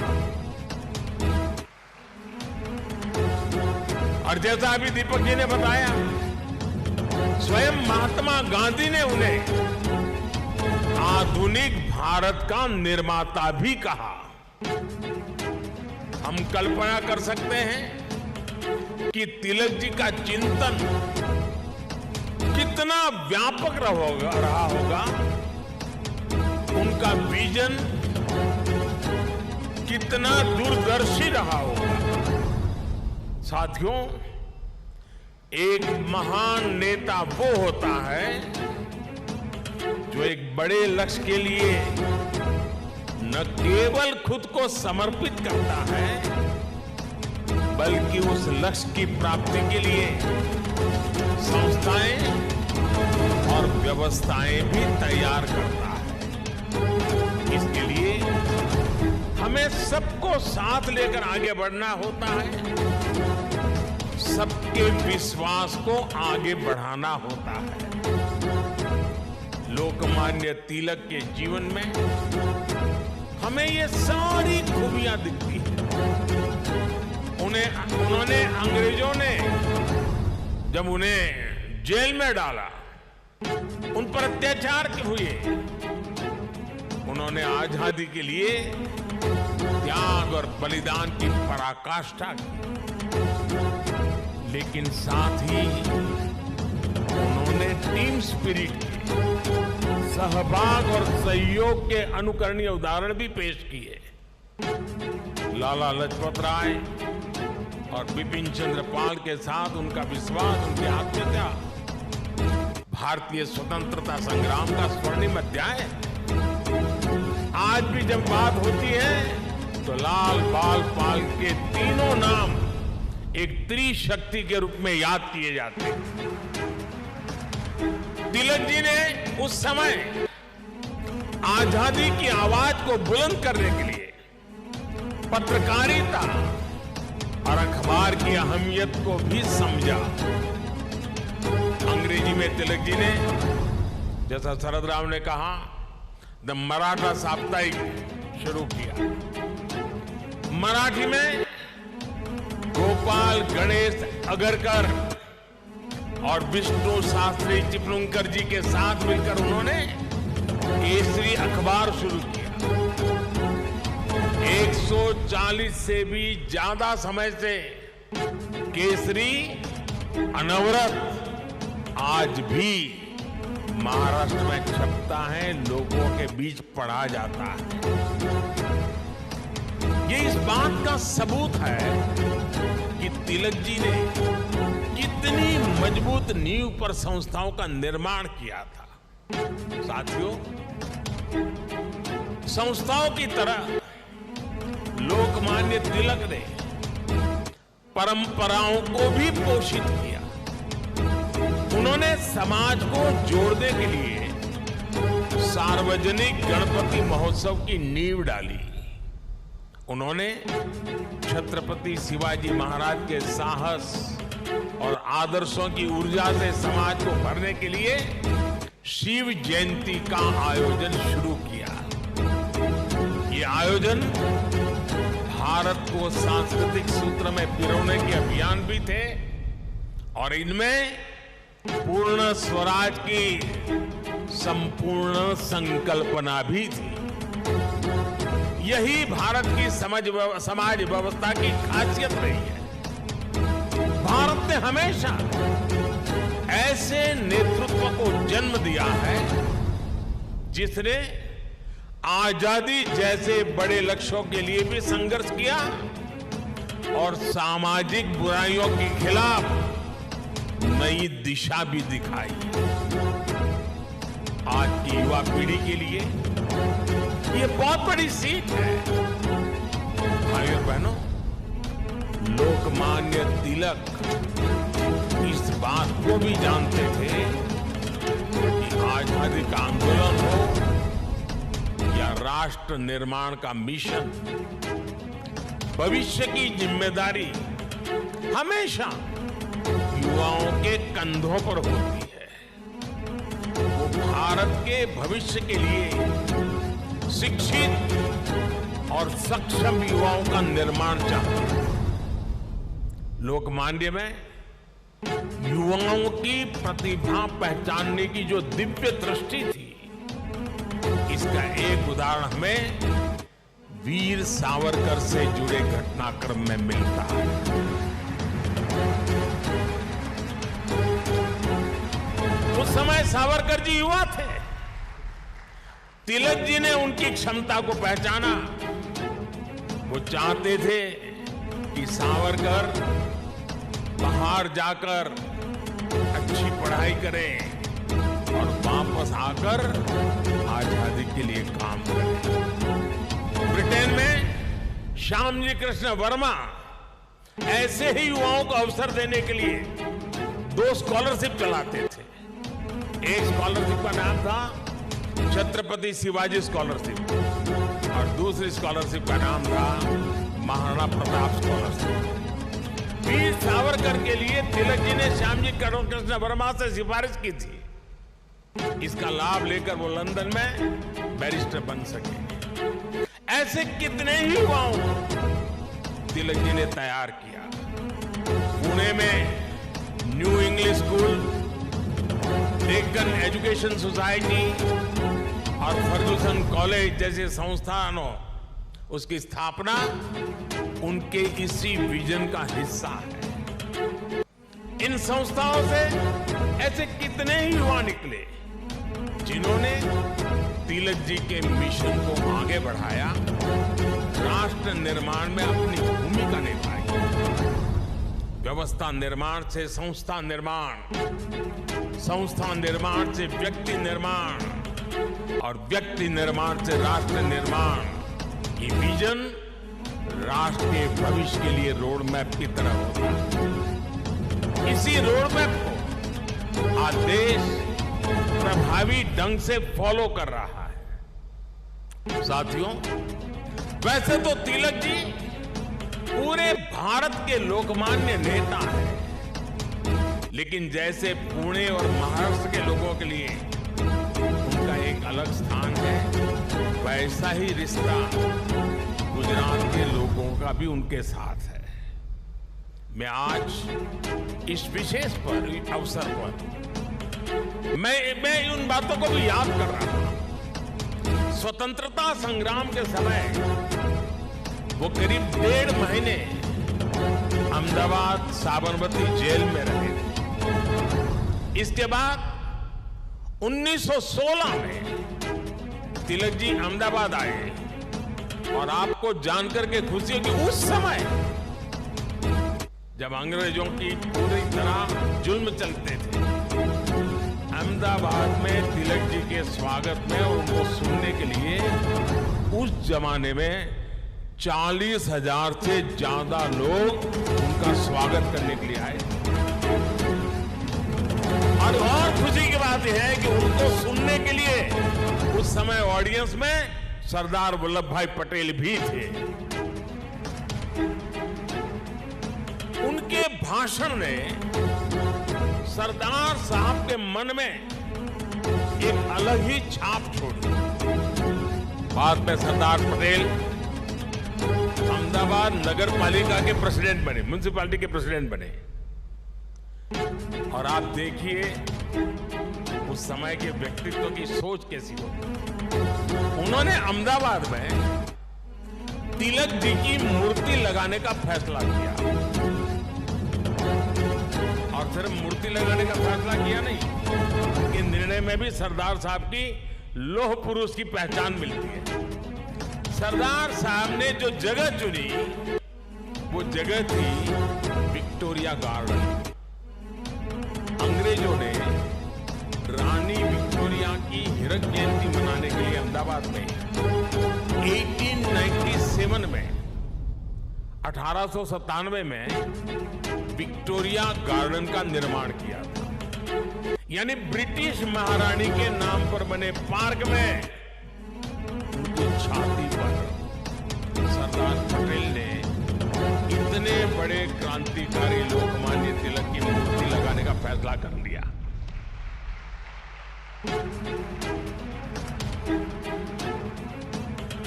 और जैसा अभी दीपक जी ने बताया, स्वयं महात्मा गांधी ने उन्हें आधुनिक भारत का निर्माता भी कहा। हम कल्पना कर सकते हैं कि तिलक जी का चिंतन कितना व्यापक रहा होगा, उनका विजन कितना दूरदर्शी रहा होगा। साथियों, एक महान नेता वो होता है जो एक बड़े लक्ष्य के लिए न केवल खुद को समर्पित करता है, बल्कि उस लक्ष्य की प्राप्ति के लिए संस्थाएं और व्यवस्थाएं भी तैयार करता है। इसके लिए हमें सबको साथ लेकर आगे बढ़ना होता है, सबके विश्वास को आगे बढ़ाना होता है। लोकमान्य तिलक के जीवन में हमें ये सारी खूबियां दिखती हैं। उन्होंने अंग्रेजों ने जब उन्हें जेल में डाला, उन पर अत्याचार हुए, उन्होंने आजादी के लिए त्याग और बलिदान की पराकाष्ठा की। लेकिन साथ ही उन्होंने टीम स्पिरिट के, सहभाग और सहयोग के अनुकरणीय उदाहरण भी पेश किए। लाला लाजपत राय और बिपिन चंद्र पाल के साथ उनका विश्वास, उनकी आत्मीयता भारतीय स्वतंत्रता संग्राम का स्वर्णिम अध्याय। आज भी जब बात होती है तो लाल, बाल, पाल के तीनों नाम एक त्रिशक्ति के रूप में याद किए जाते हैं। तिलक जी ने उस समय आजादी की आवाज को बुलंद करने के लिए पत्रकारिता और अखबार की अहमियत को भी समझा। अंग्रेजी में तिलक जी ने, जैसा शरद राव ने कहा, द मराठा साप्ताहिक शुरू किया। मराठी में गोपाल गणेश अगरकर और विष्णु शास्त्री चिपलुंकर जी के साथ मिलकर उन्होंने केसरी अखबार शुरू किया। 140 से भी ज्यादा समय से केसरी अनवरत आज भी महाराष्ट्र में छपता है, लोगों के बीच पढ़ा जाता है। ये इस बात का सबूत है कि तिलक जी ने कितनी मजबूत नींव पर संस्थाओं का निर्माण किया था। साथियों, संस्थाओं की तरह लोकमान्य तिलक ने परंपराओं को भी पोषित किया। उन्होंने समाज को जोड़ने के लिए सार्वजनिक गणपति महोत्सव की नींव डाली। उन्होंने छत्रपति शिवाजी महाराज के साहस और आदर्शों की ऊर्जा से समाज को भरने के लिए शिव जयंती का आयोजन शुरू किया। ये आयोजन भारत को सांस्कृतिक सूत्र में पिरोने के अभियान भी थे और इनमें पूर्ण स्वराज की संपूर्ण संकल्पना भी थी। यही भारत की समाज व्यवस्था की खासियत रही है। भारत ने हमेशा ऐसे नेतृत्व को जन्म दिया है जिसने आजादी जैसे बड़े लक्ष्यों के लिए भी संघर्ष किया और सामाजिक बुराइयों के खिलाफ नई दिशा भी दिखाई। आज की युवा पीढ़ी के लिए ये बहुत बड़ी सीख है। भाइयों और बहनों, लोकमान्य तिलक इस बात को भी जानते थे कि आजादी का आंदोलन हो या राष्ट्र निर्माण का मिशन, भविष्य की जिम्मेदारी हमेशा युवाओं के कंधों पर होती है। वो भारत के भविष्य के लिए शिक्षित और सक्षम युवाओं का निर्माण चाहते हैं। लोकमान्य में युवाओं की प्रतिभा पहचानने की जो दिव्य दृष्टि थी, इसका एक उदाहरण हमें वीर सावरकर से जुड़े घटनाक्रम में मिलता है। उस समय सावरकर जी युवा थे। तिलक जी ने उनकी क्षमता को पहचाना। वो चाहते थे कि सावरकर बाहर जाकर अच्छी पढ़ाई करें और वापस आकर आजादी के लिए काम करें। ब्रिटेन में श्यामजी कृष्ण वर्मा ऐसे ही युवाओं को अवसर देने के लिए 2 स्कॉलरशिप चलाते थे। एक स्कॉलरशिप का नाम था छत्रपति शिवाजी स्कॉलरशिप और दूसरी स्कॉलरशिप का नाम था महाराणा प्रताप स्कॉलरशिप। वीर सावरकर के लिए तिलक जी ने श्यामजी कृष्ण वर्मा से सिफारिश की थी। इसका लाभ लेकर वो लंदन में बैरिस्टर बन सके। ऐसे कितने ही युवाओं को तिलक जी ने तैयार किया। पुणे में new English school, Deccan education society और फर्गुसन कॉलेज जैसे संस्थानों, उसकी स्थापना उनके इसी विजन का हिस्सा है। इन संस्थाओं से ऐसे कितने ही युवा निकले जिन्होंने तिलक जी के मिशन को आगे बढ़ाया, राष्ट्र निर्माण में अपनी भूमिका निभाई। व्यवस्था निर्माण से संस्था निर्माण, संस्था निर्माण से व्यक्ति निर्माण और व्यक्ति निर्माण से राष्ट्र निर्माण। ये विजन राष्ट्र के भविष्य के लिए रोड मैप की तरह होता है। इसी रोड मैप को आज देश प्रभावी ढंग से फॉलो कर रहा है। साथियों, वैसे तो तिलक जी पूरे भारत के लोकमान्य नेता हैं, लेकिन जैसे पुणे और महाराष्ट्र के लोगों के लिए उनका एक अलग स्थान है, वैसा ही रिश्ता गुजरात के लोगों का भी उनके साथ है। मैं आज इस विशेष अवसर पर मैं उन बातों को भी याद कर रहा हूं। स्वतंत्रता संग्राम के समय वो करीब 1.5 महीने अहमदाबाद साबरमती जेल में रहे थे। इसके बाद 1916 में तिलक जी अहमदाबाद आए और आपको जानकर के खुशी होगी, उस समय जब अंग्रेजों की पूरी तरह जुल्म चलते थे, अहमदाबाद में तिलक जी के स्वागत में और उनको सुनने के लिए उस जमाने में 40,000 से ज्यादा लोग उनका स्वागत करने के लिए आए। और खुशी की बात यह है कि उनको सुनने के लिए उस समय ऑडियंस में सरदार वल्लभ भाई पटेल भी थे। उनके भाषण ने सरदार साहब के मन में एक अलग ही छाप छोड़ी। बाद में सरदार पटेल अहमदाबाद नगर पालिका के प्रेसिडेंट बने, म्युनिसिपैलिटी के प्रेसिडेंट बने। और आप देखिए उस समय के व्यक्तित्व की सोच कैसी हो। उन्होंने अहमदाबाद में तिलक जी की मूर्ति लगाने का फैसला किया। और सिर्फ मूर्ति लगाने का फैसला किया नहीं, उनके निर्णय में भी सरदार साहब की लौह पुरुष की पहचान मिलती है। सरदार साहब ने जो जगह चुनी वो जगह थी विक्टोरिया गार्डन। अंग्रेजों ने रानी विक्टोरिया की हीरक जयंती मनाने के लिए अहमदाबाद में 1897 में 1897 में विक्टोरिया गार्डन का निर्माण किया था। यानी ब्रिटिश महारानी के नाम पर बने पार्क में उनकी छाती पर सरदार पटेल ने इतने बड़े क्रांतिकारी लोकमान्य तिलक की मूर्ति लगाने का फैसला कर लिया।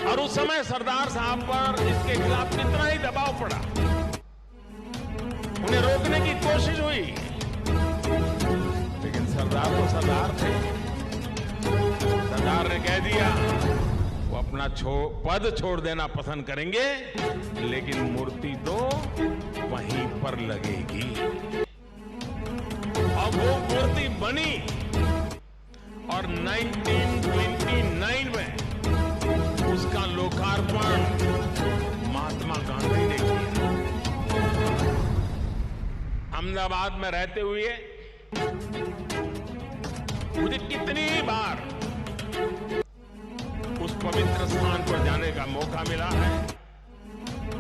और उस समय सरदार साहब पर इसके खिलाफ कितना ही दबाव पड़ा, उन्हें रोकने की कोशिश हुई, लेकिन सरदार तो सरदार थे। सरदार ने कह दिया वो अपना पद छोड़ देना पसंद करेंगे, लेकिन मूर्ति तो वहीं पर लगेगी। और वो मूर्ति बनी और 1929 में उसका लोकार्पण महात्मा गांधी ने किया। अहमदाबाद में रहते हुए मुझे कितनी बार उस पवित्र स्थान पर जाने का मौका मिला है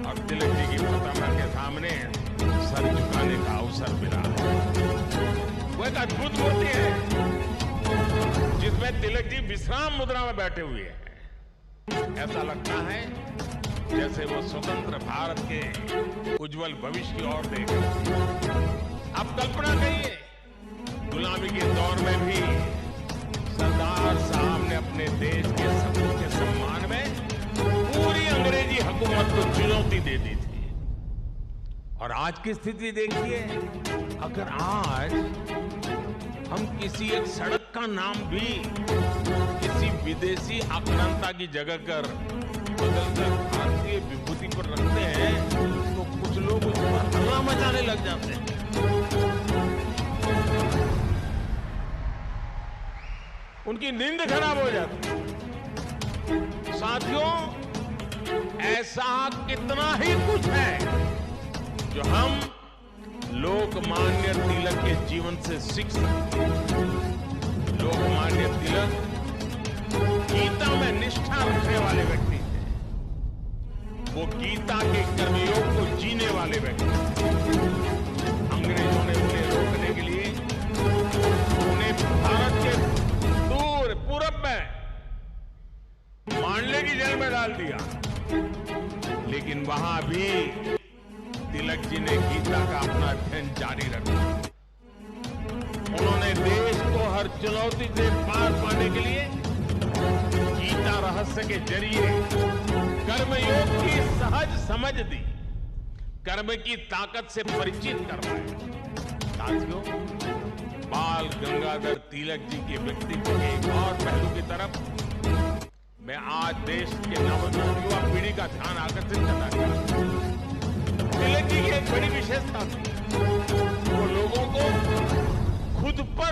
और तिलक जी की प्रतिमा के सामने सर झुकाने का अवसर मिला है। वो एक अद्भुत मूर्ति है जिसमें तिलक जी विश्राम मुद्रा में बैठे हुए हैं। ऐसा लगता है जैसे वो स्वतंत्र भारत के उज्जवल भविष्य की ओर देख रहे हैं। आप कल्पना करिए, गुलामी के दौर में भी सरदार साहब ने अपने देश के सपूत के सम्मान में पूरी अंग्रेजी हुकूमत को चुनौती दे दी थी। और आज की स्थिति देखिए, अगर आज हम किसी एक सड़क का नाम भी किसी विदेशी आक्रांता की जगह कर बदलकर भारतीय विभूति पर रखते हैं तो कुछ लोग उस पर हल्ला मचाने लग जाते हैं। उनकी नींद खराब हो जाती है। साथियों, ऐसा कितना ही कुछ है जो हम लोकमान्य तिलक के जीवन से सीख सकते हैं। लोकमान्य तिलक गीता में निष्ठा रखने वाले व्यक्ति थे। वो गीता के कर्मयोग को जीने वाले व्यक्ति थे। अंग्रेजों ने उन्हें रोकने के लिए उन्हें भारत के दूर पूरब में मांडले की जेल में डाल दिया, लेकिन वहां भी तिलक जी ने गीता का अपना अध्ययन जारी रखा। उन्होंने देश को हर चुनौती से पार पाने के लिए गीता रहस्य के जरिए कर्मयोग की सहज समझ दी, कर्म की ताकत से परिचित करवाया। साथियों, बाल गंगाधर तिलक जी के व्यक्तित्व के एक और पहलू की तरफ मैं आज देश के नवजवान युवा पीढ़ी का ध्यान आकर्षित करना चाहता हूं। तिलक जी की एक बड़ी विशेषता थी, वो लोगों को खुद पर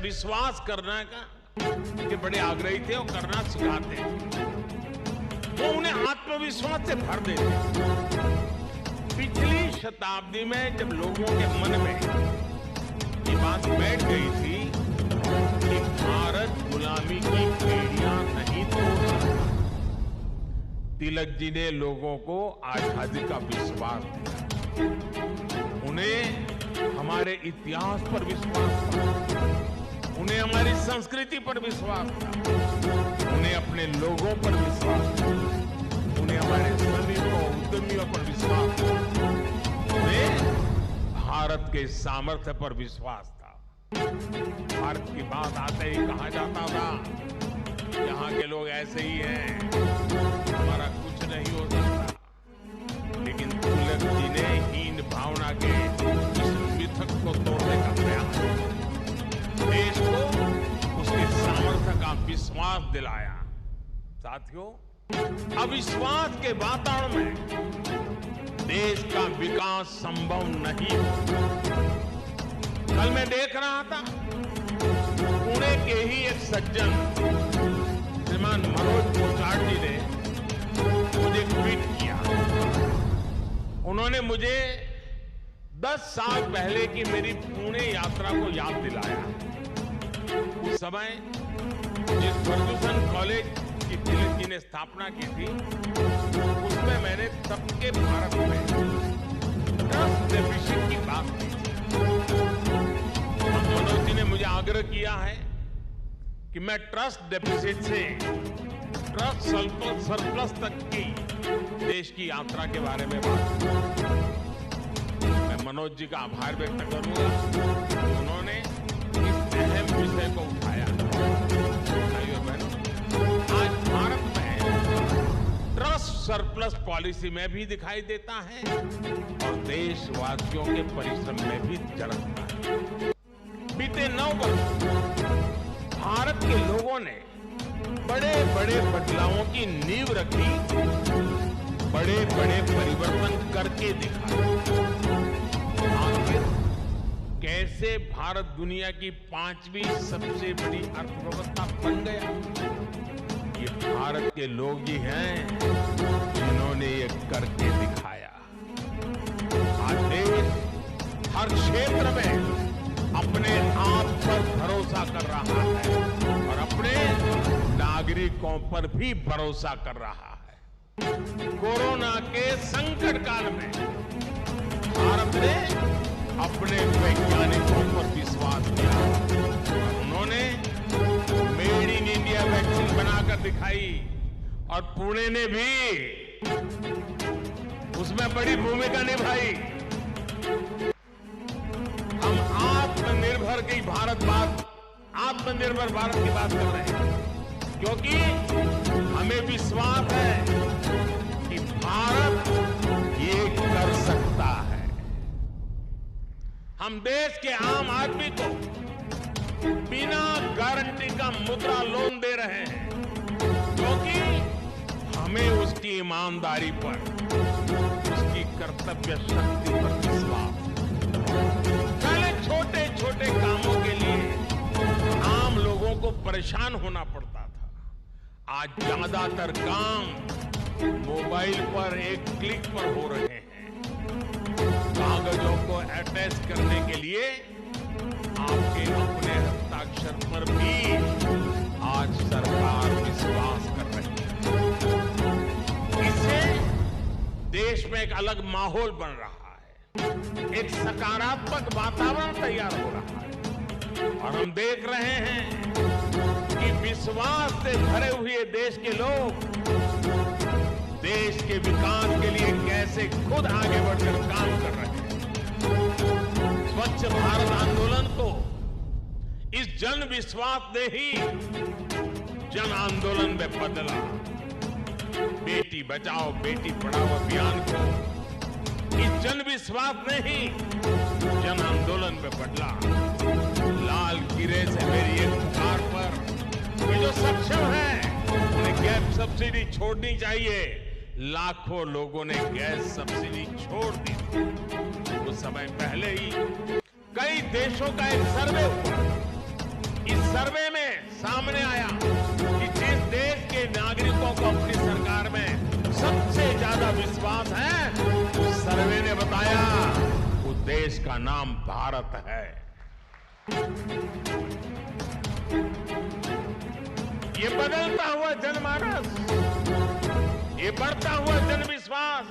विश्वास करने का के बड़े आग्रही थे और करना सिखाते थे। वो उन्हें आत्मविश्वास से भर देते। पिछली शताब्दी में जब लोगों के मन में ये बात बैठ गई थी कि भारत गुलामी की बेड़ियां नहीं तोड़ सकता, तिलक जी ने लोगों को आजादी का विश्वास दिया। उन्हें हमारे इतिहास पर विश्वास था, उन्हें हमारी संस्कृति पर विश्वास था, उन्हें अपने लोगों पर विश्वास था, उन्हें हमारे श्रमिकों उद्यमियों पर विश्वास था, उन्हें भारत के सामर्थ्य पर विश्वास था। भारत की बात आते ही कहा जाता था यहाँ के लोग ऐसे ही हैं, हमारा कुछ नहीं हो सकता। लेकिन तिलक जी ने हीन भावना के इस मिथक को तोड़ने का प्रयास किया, देश को उसके सामर्थ्य का विश्वास दिलाया। साथियों, अविश्वास के वातावरण में देश का विकास संभव नहीं होता। कल मैं देख रहा था पुणे के ही एक सज्जन श्रीमान मनोज पोचाट जी ने मुझे ट्वीट किया। उन्होंने मुझे 10 साल पहले की मेरी पुणे यात्रा को याद दिलाया। उस समय जिस फर्गुसन कॉलेज की तिलक जी ने स्थापना की थी, उसमें मैंने तब के भारत में ट्रस्ट डेफिसिट की बात की थी। मनोज जी ने मुझे आग्रह किया है कि मैं ट्रस्ट डेफिसिट से ट्रस्ट सरप्लस तक की देश की यात्रा के बारे में बात करूं। मैं मनोज जी का आभार व्यक्त करूंगा कि उन्होंने इस अहम विषय को उठाया। भाइयों बहनों, आज भारत में ट्रस्ट सरप्लस पॉलिसी में भी दिखाई देता है और देशवासियों के परिश्रम में भी झलकता है। बीते 9 वर्ष भारत के लोगों ने बड़े बड़े बदलावों की नींव रखी, बड़े बड़े परिवर्तन करके दिखाए। आखिर कैसे भारत दुनिया की 5वीं सबसे बड़ी अर्थव्यवस्था बन गया? ये भारत के लोग ही हैं जिन्होंने ये करके दिखाया। आज देश हर क्षेत्र में अपने आप पर भरोसा कर रहा है और अपने नागरिकों पर भी भरोसा कर रहा है। कोरोना के संकट काल में भारत ने अपने वैज्ञानिकों पर विश्वास किया और उन्होंने मेड इन इंडिया वैक्सीन बनाकर दिखाई और पुणे ने भी उसमें बड़ी भूमिका निभाई। हम आत्मनिर्भर की आत्मनिर्भर भारत की बात कर रहे हैं, क्योंकि हमें विश्वास है कि भारत ये कर सकता है। हम देश के आम आदमी को बिना गारंटी का मुद्रा लोन दे रहे हैं, क्योंकि हमें उसकी ईमानदारी पर, उसकी कर्तव्य शक्ति पर विश्वास। पहले छोटे छोटे कामों के लिए आम लोगों को परेशान होना पड़ता था। आज ज्यादातर काम मोबाइल पर एक क्लिक पर हो रहे हैं। कागजों को अटैच करने के लिए आपके अपने हस्ताक्षर पर भी आज सरकार विश्वास कर रही है। इससे देश में एक अलग माहौल बन रहा है, एक सकारात्मक वातावरण तैयार हो रहा है और हम देख रहे हैं कि विश्वास से भरे हुए देश के लोग देश के विकास के लिए कैसे खुद आगे बढ़कर काम कर रहे हैं। स्वच्छ भारत आंदोलन को इस जन विश्वास ने ही जन आंदोलन में बदला। बेटी बचाओ बेटी पढ़ाओ अभियान को इस जन विश्वास ने ही जन आंदोलन में बदला। लाल किले से मेरी एक पुकार पर ये जो सक्षम है उन्हें गैस सब्सिडी छोड़नी चाहिए। लाखों लोगों ने गैस सब्सिडी छोड़ दी। कुछ समय पहले ही कई देशों का एक सर्वे हुआ। इस सर्वे में सामने आया कि जिस देश के नागरिकों को अपनी सरकार में का नाम भारत है। ये बदलता हुआ जनमानस, ये बढ़ता हुआ जनविश्वास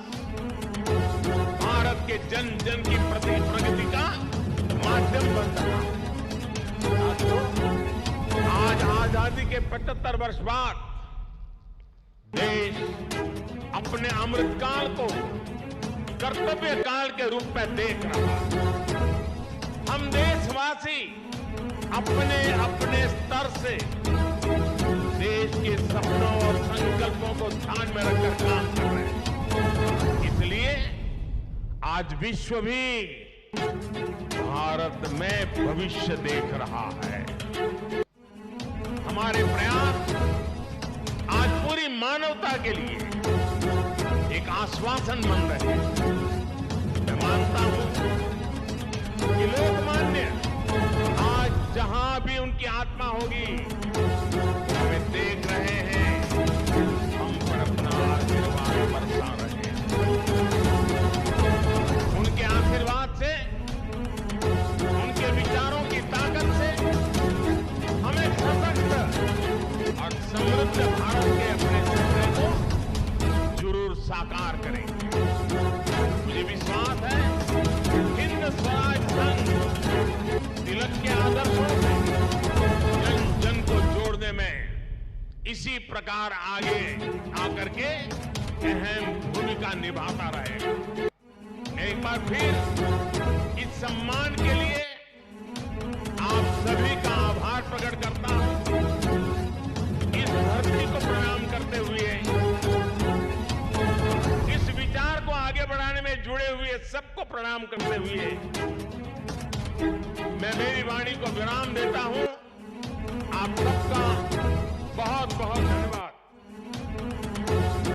भारत के जन जन की प्रगति का माध्यम बन रहा है। आज आजादी के 75 वर्ष बाद देश अपने अमृतकाल को कर्तव्य काल के रूप में देख रहा है। हम देशवासी अपने अपने स्तर से देश के सपनों और संकल्पों को ध्यान में रखकर काम कर रहे हैं। इसलिए आज विश्व भी भारत में भविष्य देख रहा है। हमारे प्रयास आज पूरी मानवता के लिए एक आश्वासन बन रहे हैं। मैं मानता हूं कि लोकमान्य आज जहां भी उनकी आत्मा होगी, हमें देख रहे हैं, हम पर अपना आशीर्वाद बरसा रहे हैं। उनके आशीर्वाद से, उनके विचारों की ताकत से हमें सशक्त और समृद्ध भारत के अपने सपने को जरूर साकार करेंगे। मुझे विश्वास है हिंद स्वराज संघ तिलक के आदर्शों से जन जन को जोड़ने में इसी प्रकार आगे आकर के अहम भूमिका निभाता रहेगा। एक बार फिर इस सम्मान के लिए आप सभी का आभार प्रकट करता हूं। इस धरती को प्रणाम करते हुए, इस विचार को आगे बढ़ाने में जुड़े हुए सबको प्रणाम करते हुए मैं मेरी वाणी को विराम देता हूं। आप सबका बहुत बहुत धन्यवाद।